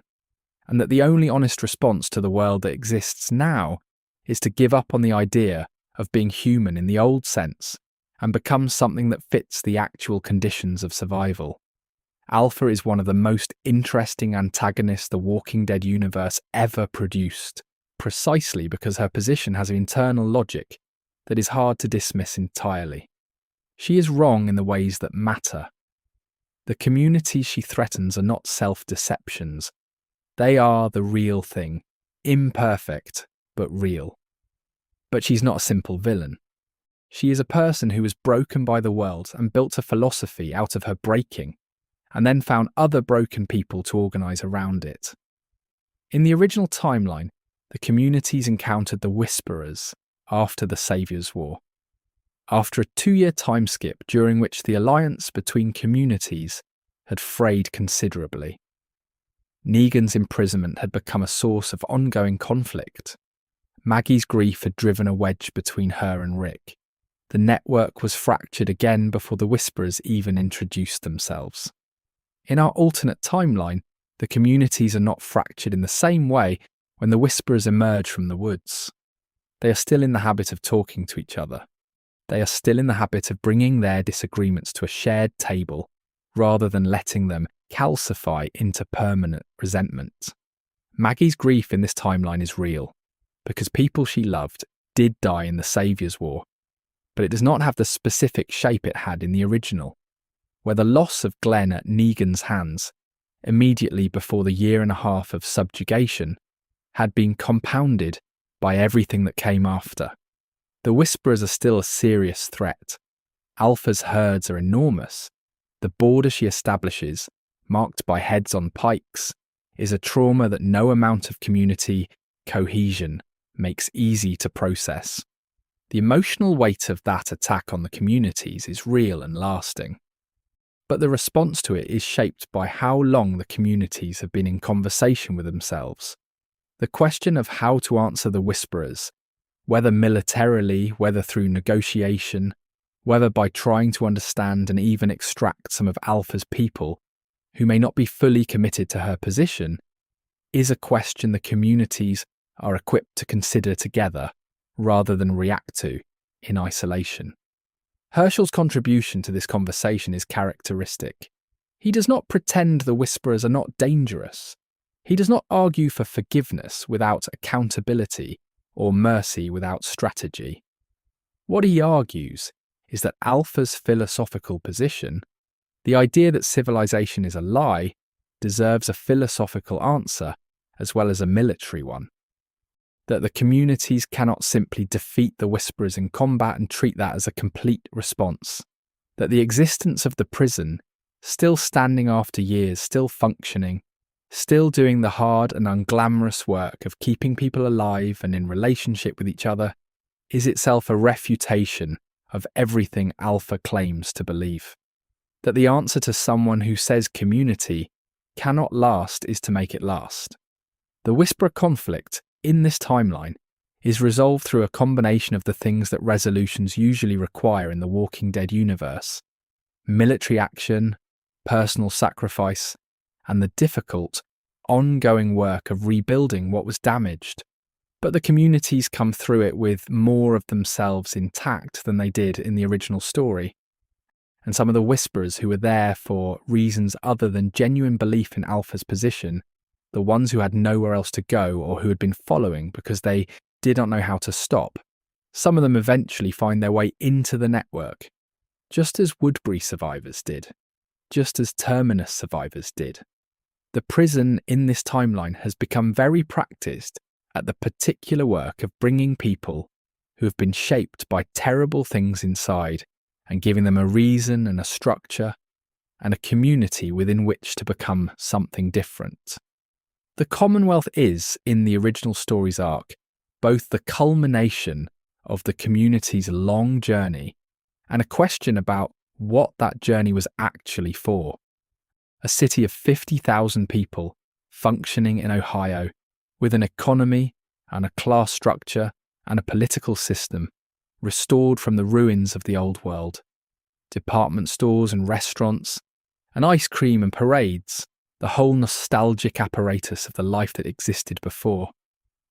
and that the only honest response to the world that exists now is to give up on the idea of being human in the old sense and become something that fits the actual conditions of survival. Alpha is one of the most interesting antagonists the Walking Dead universe ever produced, precisely because her position has an internal logic that is hard to dismiss entirely. She is wrong in the ways that matter. The communities she threatens are not self-deceptions. They are the real thing, imperfect, but real. But she's not a simple villain. She is a person who was broken by the world and built a philosophy out of her breaking, and then found other broken people to organise around it. In the original timeline, the communities encountered the Whisperers after the Saviour's War. After a 2-year time skip during which the alliance between communities had frayed considerably. Negan's imprisonment had become a source of ongoing conflict. Maggie's grief had driven a wedge between her and Rick. The network was fractured again before the Whisperers even introduced themselves. In our alternate timeline, the communities are not fractured in the same way when the Whisperers emerge from the woods. They are still in the habit of talking to each other. They are still in the habit of bringing their disagreements to a shared table rather than letting them calcify into permanent resentment. Maggie's grief in this timeline is real, because people she loved did die in the Saviour's War, but it does not have the specific shape it had in the original, where the loss of Glenn at Negan's hands, immediately before the 1.5 years of subjugation, had been compounded by everything that came after. The Whisperers are still a serious threat. Alpha's herds are enormous. The border she establishes, marked by heads on pikes, is a trauma that no amount of community cohesion makes easy to process. The emotional weight of that attack on the communities is real and lasting. But the response to it is shaped by how long the communities have been in conversation with themselves. The question of how to answer the Whisperers, whether militarily, whether through negotiation, whether by trying to understand and even extract some of Alpha's people who may not be fully committed to her position, is a question the communities are equipped to consider together rather than react to in isolation. Hershel's contribution to this conversation is characteristic. He does not pretend the Whisperers are not dangerous. He does not argue for forgiveness without accountability or mercy without strategy. What he argues is that Alpha's philosophical position, the idea that civilization is a lie, deserves a philosophical answer as well as a military one. That the communities cannot simply defeat the Whisperers in combat and treat that as a complete response. That the existence of the prison, still standing after years, still functioning, still doing the hard and unglamorous work of keeping people alive and in relationship with each other, is itself a refutation of everything Alpha claims to believe. That the answer to someone who says community cannot last is to make it last. The Whisperer conflict, in this timeline, is resolved through a combination of the things that resolutions usually require in the Walking Dead universe: military action, personal sacrifice, and the difficult, ongoing work of rebuilding what was damaged. But the communities come through it with more of themselves intact than they did in the original story. And some of the Whisperers who were there for reasons other than genuine belief in Alpha's position, the ones who had nowhere else to go or who had been following because they did not know how to stop, some of them eventually find their way into the network, just as Woodbury survivors did, just as Terminus survivors did. The prison in this timeline has become very practiced at the particular work of bringing people who have been shaped by terrible things inside and giving them a reason and a structure and a community within which to become something different. The Commonwealth is, in the original story's arc, both the culmination of the community's long journey and a question about what that journey was actually for. A city of 50,000 people functioning in Ohio with an economy and a class structure and a political system restored from the ruins of the old world. Department stores and restaurants, and ice cream and parades, the whole nostalgic apparatus of the life that existed before.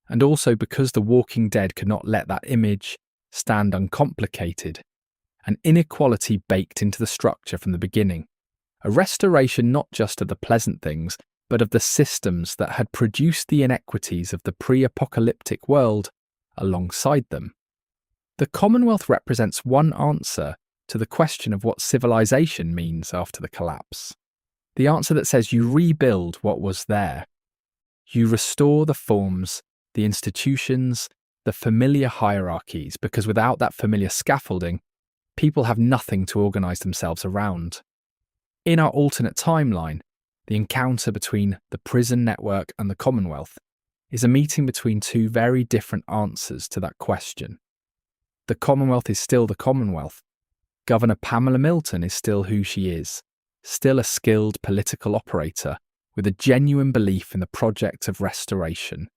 And also because The Walking Dead could not let that image stand uncomplicated, an inequality baked into the structure from the beginning. A restoration not just of the pleasant things, but of the systems that had produced the inequities of the pre-apocalyptic world alongside them. The Commonwealth represents one answer to the question of what civilization means after the collapse. The answer that says you rebuild what was there. You restore the forms, the institutions, the familiar hierarchies, because without that familiar scaffolding, people have nothing to organise themselves around. In our alternate timeline, the encounter between the prison network and the Commonwealth is a meeting between two very different answers to that question. The Commonwealth is still the Commonwealth. Governor Pamela Milton is still who she is, still a skilled political operator with a genuine belief in the project of restoration,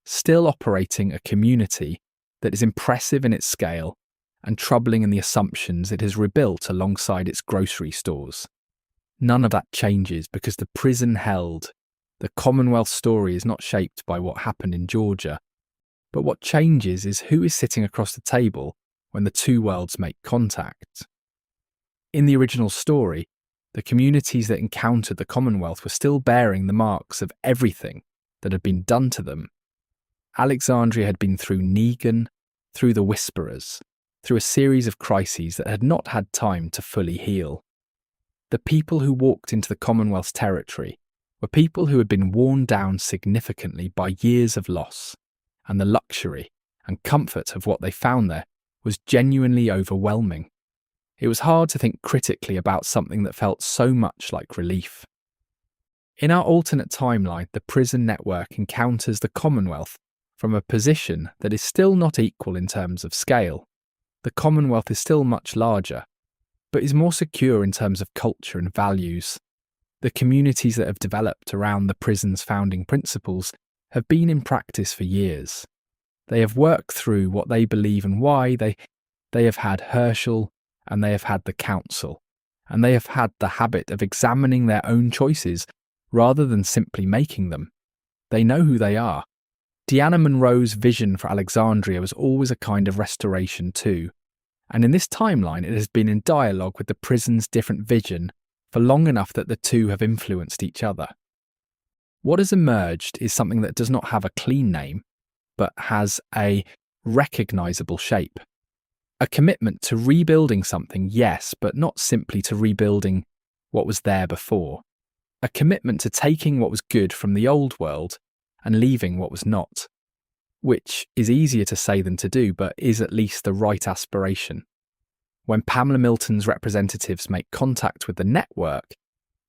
still operating a community that is impressive in its scale and troubling in the assumptions it has rebuilt alongside its grocery stores. None of that changes because the prison held. The Commonwealth story is not shaped by what happened in Georgia, but what changes is who is sitting across the table when the two worlds make contact. In the original story, the communities that encountered the Commonwealth were still bearing the marks of everything that had been done to them. Alexandria had been through Negan, through the Whisperers, through a series of crises that had not had time to fully heal. The people who walked into the Commonwealth's territory were people who had been worn down significantly by years of loss, and the luxury and comfort of what they found there was genuinely overwhelming. It was hard to think critically about something that felt so much like relief. In our alternate timeline, the prison network encounters the Commonwealth from a position that is still not equal in terms of scale. The Commonwealth is still much larger, but is more secure in terms of culture and values. The communities that have developed around the prison's founding principles have been in practice for years. They have worked through what they believe and why. They have had Hershel, and they have had the council, and they have had the habit of examining their own choices rather than simply making them. They know who they are. Deanna Monroe's vision for Alexandria was always a kind of restoration too, and in this timeline it has been in dialogue with the prison's different vision for long enough that the two have influenced each other. What has emerged is something that does not have a clean name, but has a recognisable shape. A commitment to rebuilding something, yes, but not simply to rebuilding what was there before. A commitment to taking what was good from the old world and leaving what was not, which is easier to say than to do, but is at least the right aspiration. When Pamela Milton's representatives make contact with the network,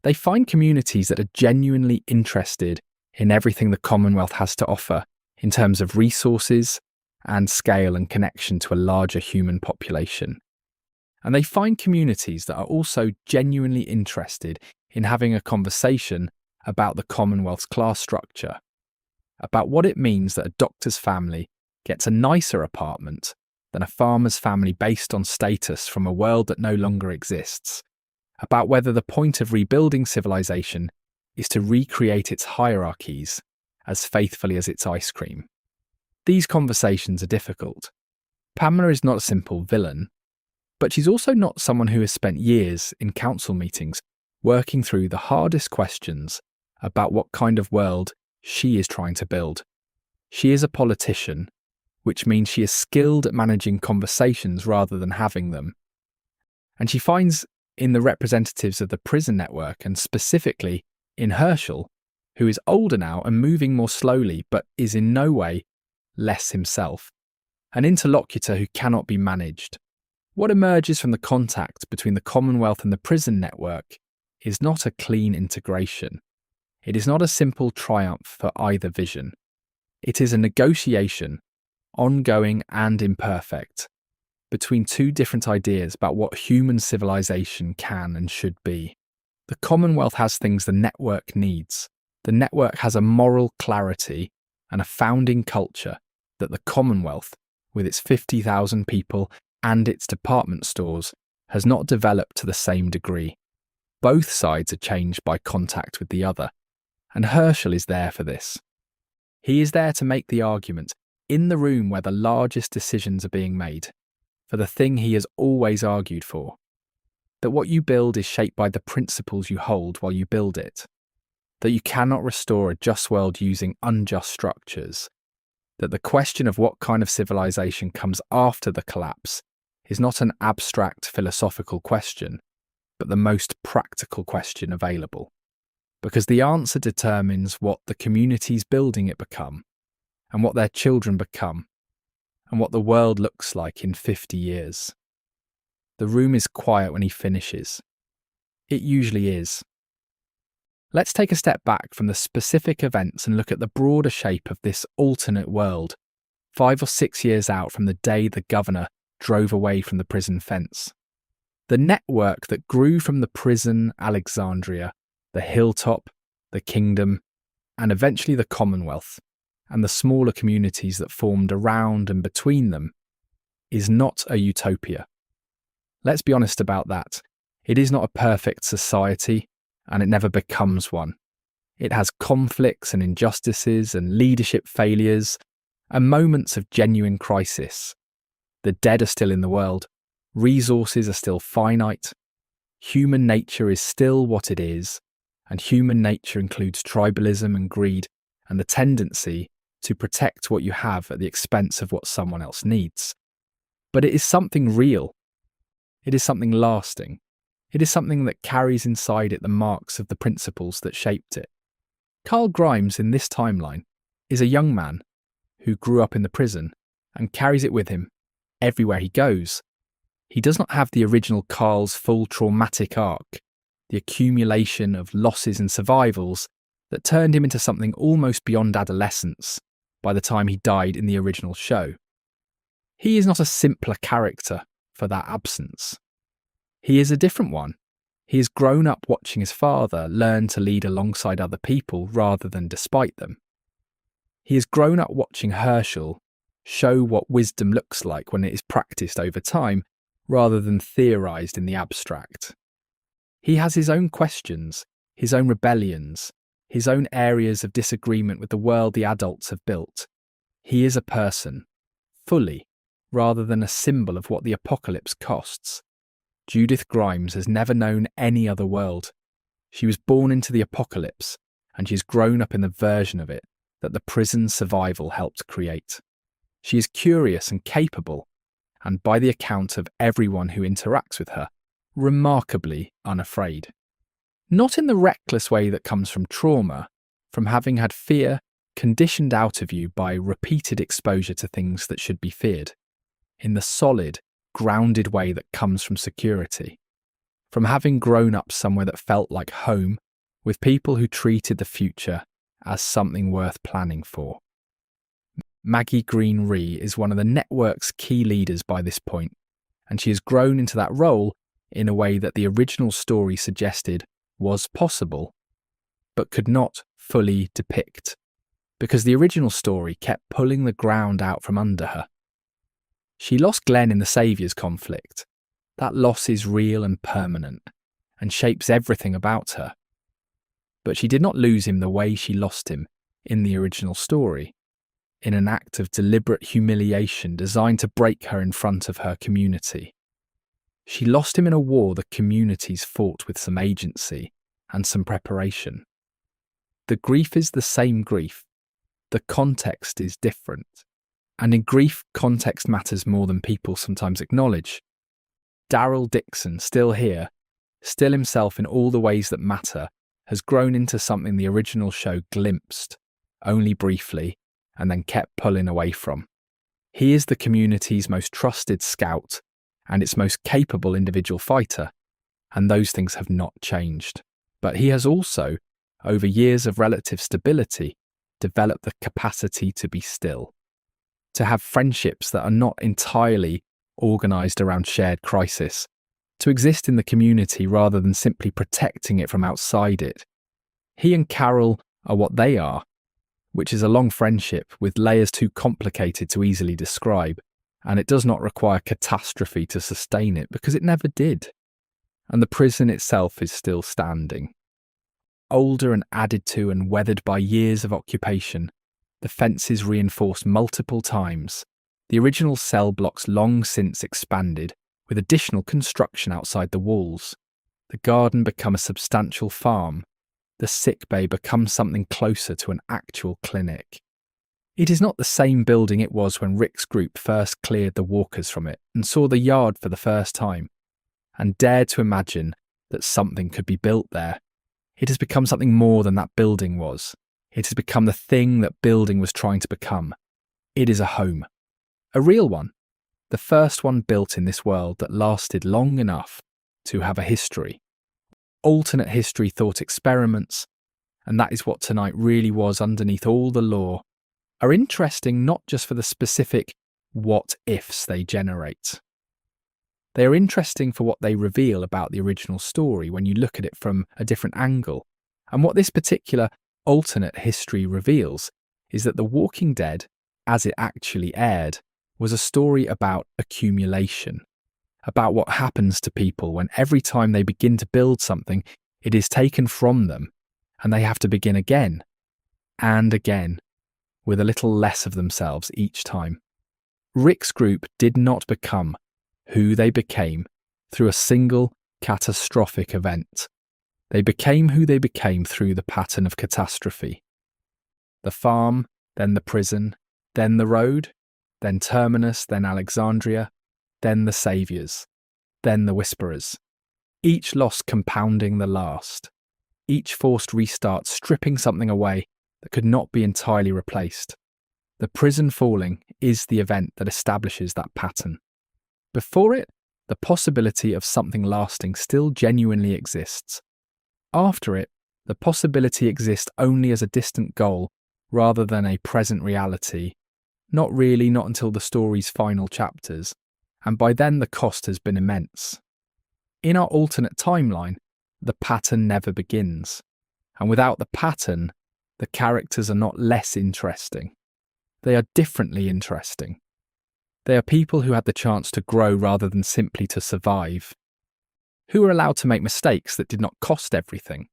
they find communities that are genuinely interested in everything the Commonwealth has to offer in terms of resources and scale and connection to a larger human population. And they find communities that are also genuinely interested in having a conversation about the Commonwealth's class structure, about what it means that a doctor's family gets a nicer apartment than a farmer's family based on status from a world that no longer exists, about whether the point of rebuilding civilization is to recreate its hierarchies as faithfully as its ice cream. These conversations are difficult. Pamela is not a simple villain, but she's also not someone who has spent years in council meetings working through the hardest questions about what kind of world she is trying to build. She is a politician, which means she is skilled at managing conversations rather than having them. And she finds in the representatives of the prison network, and specifically in Hershel, who is older now and moving more slowly but is in no way less himself, an interlocutor who cannot be managed. What emerges from the contact between the Commonwealth and the prison network is not a clean integration. It is not a simple triumph for either vision. It is a negotiation, ongoing and imperfect, between two different ideas about what human civilization can and should be. The Commonwealth has things the network needs. The network has a moral clarity and a founding culture that the Commonwealth, with its 50,000 people and its department stores, has not developed to the same degree. Both sides are changed by contact with the other, and Hershel is there for this. He is there to make the argument, in the room where the largest decisions are being made, for the thing he has always argued for, that what you build is shaped by the principles you hold while you build it, that you cannot restore a just world using unjust structures, that the question of what kind of civilization comes after the collapse is not an abstract philosophical question, but the most practical question available, because the answer determines what the communities building it become, and what their children become, and what the world looks like in 50 years. The room is quiet when he finishes. It usually is. Let's take a step back from the specific events and look at the broader shape of this alternate world, 5 or 6 years out from the day the governor drove away from the prison fence. The network that grew from the prison Alexandria, the hilltop, the kingdom, and eventually the Commonwealth, and the smaller communities that formed around and between them, is not a utopia. Let's be honest about that. It is not a perfect society, and it never becomes one. It has conflicts and injustices and leadership failures and moments of genuine crisis. The dead are still in the world. Resources are still finite. Human nature is still what it is, and human nature includes tribalism and greed and the tendency to protect what you have at the expense of what someone else needs. But it is something real. It is something lasting. It is something that carries inside it the marks of the principles that shaped it. Carl Grimes in this timeline is a young man who grew up in the prison and carries it with him everywhere he goes. He does not have the original Carl's full traumatic arc, the accumulation of losses and survivals that turned him into something almost beyond adolescence by the time he died in the original show. He is not a simpler character for that absence. He is a different one. He has grown up watching his father learn to lead alongside other people rather than despite them. He has grown up watching Hershel show what wisdom looks like when it is practiced over time rather than theorised in the abstract. He has his own questions, his own rebellions, his own areas of disagreement with the world the adults have built. He is a person, fully, rather than a symbol of what the apocalypse costs. Judith Grimes has never known any other world. She was born into the apocalypse, and she has grown up in the version of it that the prison survival helped create. She is curious and capable, and by the account of everyone who interacts with her, remarkably unafraid. Not in the reckless way that comes from trauma, from having had fear conditioned out of you by repeated exposure to things that should be feared. In the solid, grounded way that comes from security. From having grown up somewhere that felt like home, with people who treated the future as something worth planning for. Maggie Green Ree is one of the network's key leaders by this point, and she has grown into that role in a way that the original story suggested was possible, but could not fully depict, because the original story kept pulling the ground out from under her. She lost Glenn in the Saviour's conflict. That loss is real and permanent, and shapes everything about her. But she did not lose him the way she lost him in the original story, in an act of deliberate humiliation designed to break her in front of her community. She lost him in a war the communities fought with some agency and some preparation. The grief is the same grief. The context is different. And in grief, context matters more than people sometimes acknowledge. Daryl Dixon, still here, still himself in all the ways that matter, has grown into something the original show glimpsed, only briefly, and then kept pulling away from. He is the community's most trusted scout and its most capable individual fighter, and those things have not changed. But he has also, over years of relative stability, developed the capacity to be still, to have friendships that are not entirely organised around shared crisis, to exist in the community rather than simply protecting it from outside it. He and Carol are what they are, which is a long friendship with layers too complicated to easily describe, and it does not require catastrophe to sustain it because it never did. And the prison itself is still standing. Older and added to and weathered by years of occupation, the fences reinforced multiple times, the original cell blocks long since expanded with additional construction outside the walls, the garden become a substantial farm, the sick bay becomes something closer to an actual clinic. It is not the same building it was when Rick's group first cleared the walkers from it and saw the yard for the first time, and dared to imagine that something could be built there. It has become something more than that building was. It has become the thing that building was trying to become. It is a home. A real one. The first one built in this world that lasted long enough to have a history. Alternate history thought experiments, and that is what tonight really was underneath all the lore, are interesting not just for the specific what-ifs they generate. They are interesting for what they reveal about the original story when you look at it from a different angle, and what this particular alternate history reveals is that The Walking Dead, as it actually aired, was a story about accumulation, about what happens to people when every time they begin to build something, it is taken from them, and they have to begin again, and again, with a little less of themselves each time. Rick's group did not become who they became through a single catastrophic event. They became who they became through the pattern of catastrophe. The farm, then the prison, then the road, then Terminus, then Alexandria, then the Saviours, then the Whisperers. Each loss compounding the last. Each forced restart stripping something away that could not be entirely replaced. The prison falling is the event that establishes that pattern. Before it, the possibility of something lasting still genuinely exists. After it, the possibility exists only as a distant goal rather than a present reality. Not until the story's final chapters, and by then the cost has been immense. In our alternate timeline, the pattern never begins, and without the pattern, the characters are not less interesting. They are differently interesting. They are people who had the chance to grow rather than simply to survive, who were allowed to make mistakes that did not cost everything,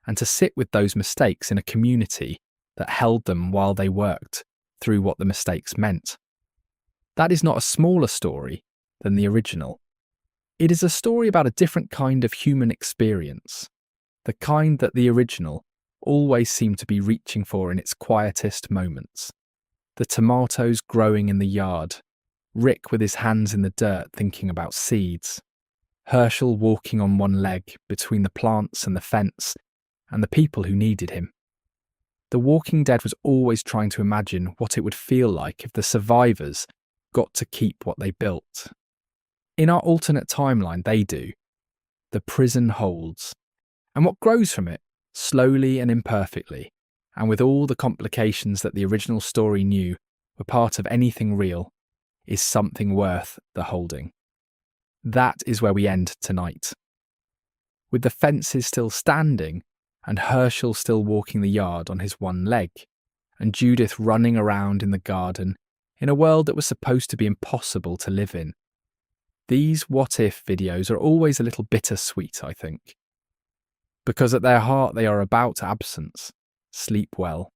and to sit with those mistakes in a community that held them while they worked through what the mistakes meant. That is not a smaller story than the original. It is a story about a different kind of human experience, the kind that the original always seemed to be reaching for in its quietest moments. The tomatoes growing in the yard, Rick with his hands in the dirt thinking about seeds, Hershel walking on one leg between the plants and the fence and the people who needed him. The Walking Dead was always trying to imagine what it would feel like if the survivors got to keep what they built. In our alternate timeline, they do. The prison holds. And what grows from it, slowly and imperfectly, and with all the complications that the original story knew were part of anything real, is something worth the holding. That is where we end tonight. With the fences still standing, and Hershel still walking the yard on his one leg, and Judith running around in the garden in a world that was supposed to be impossible to live in. These what-if videos are always a little bittersweet, I think. Because at their heart they are about absence. Sleep well.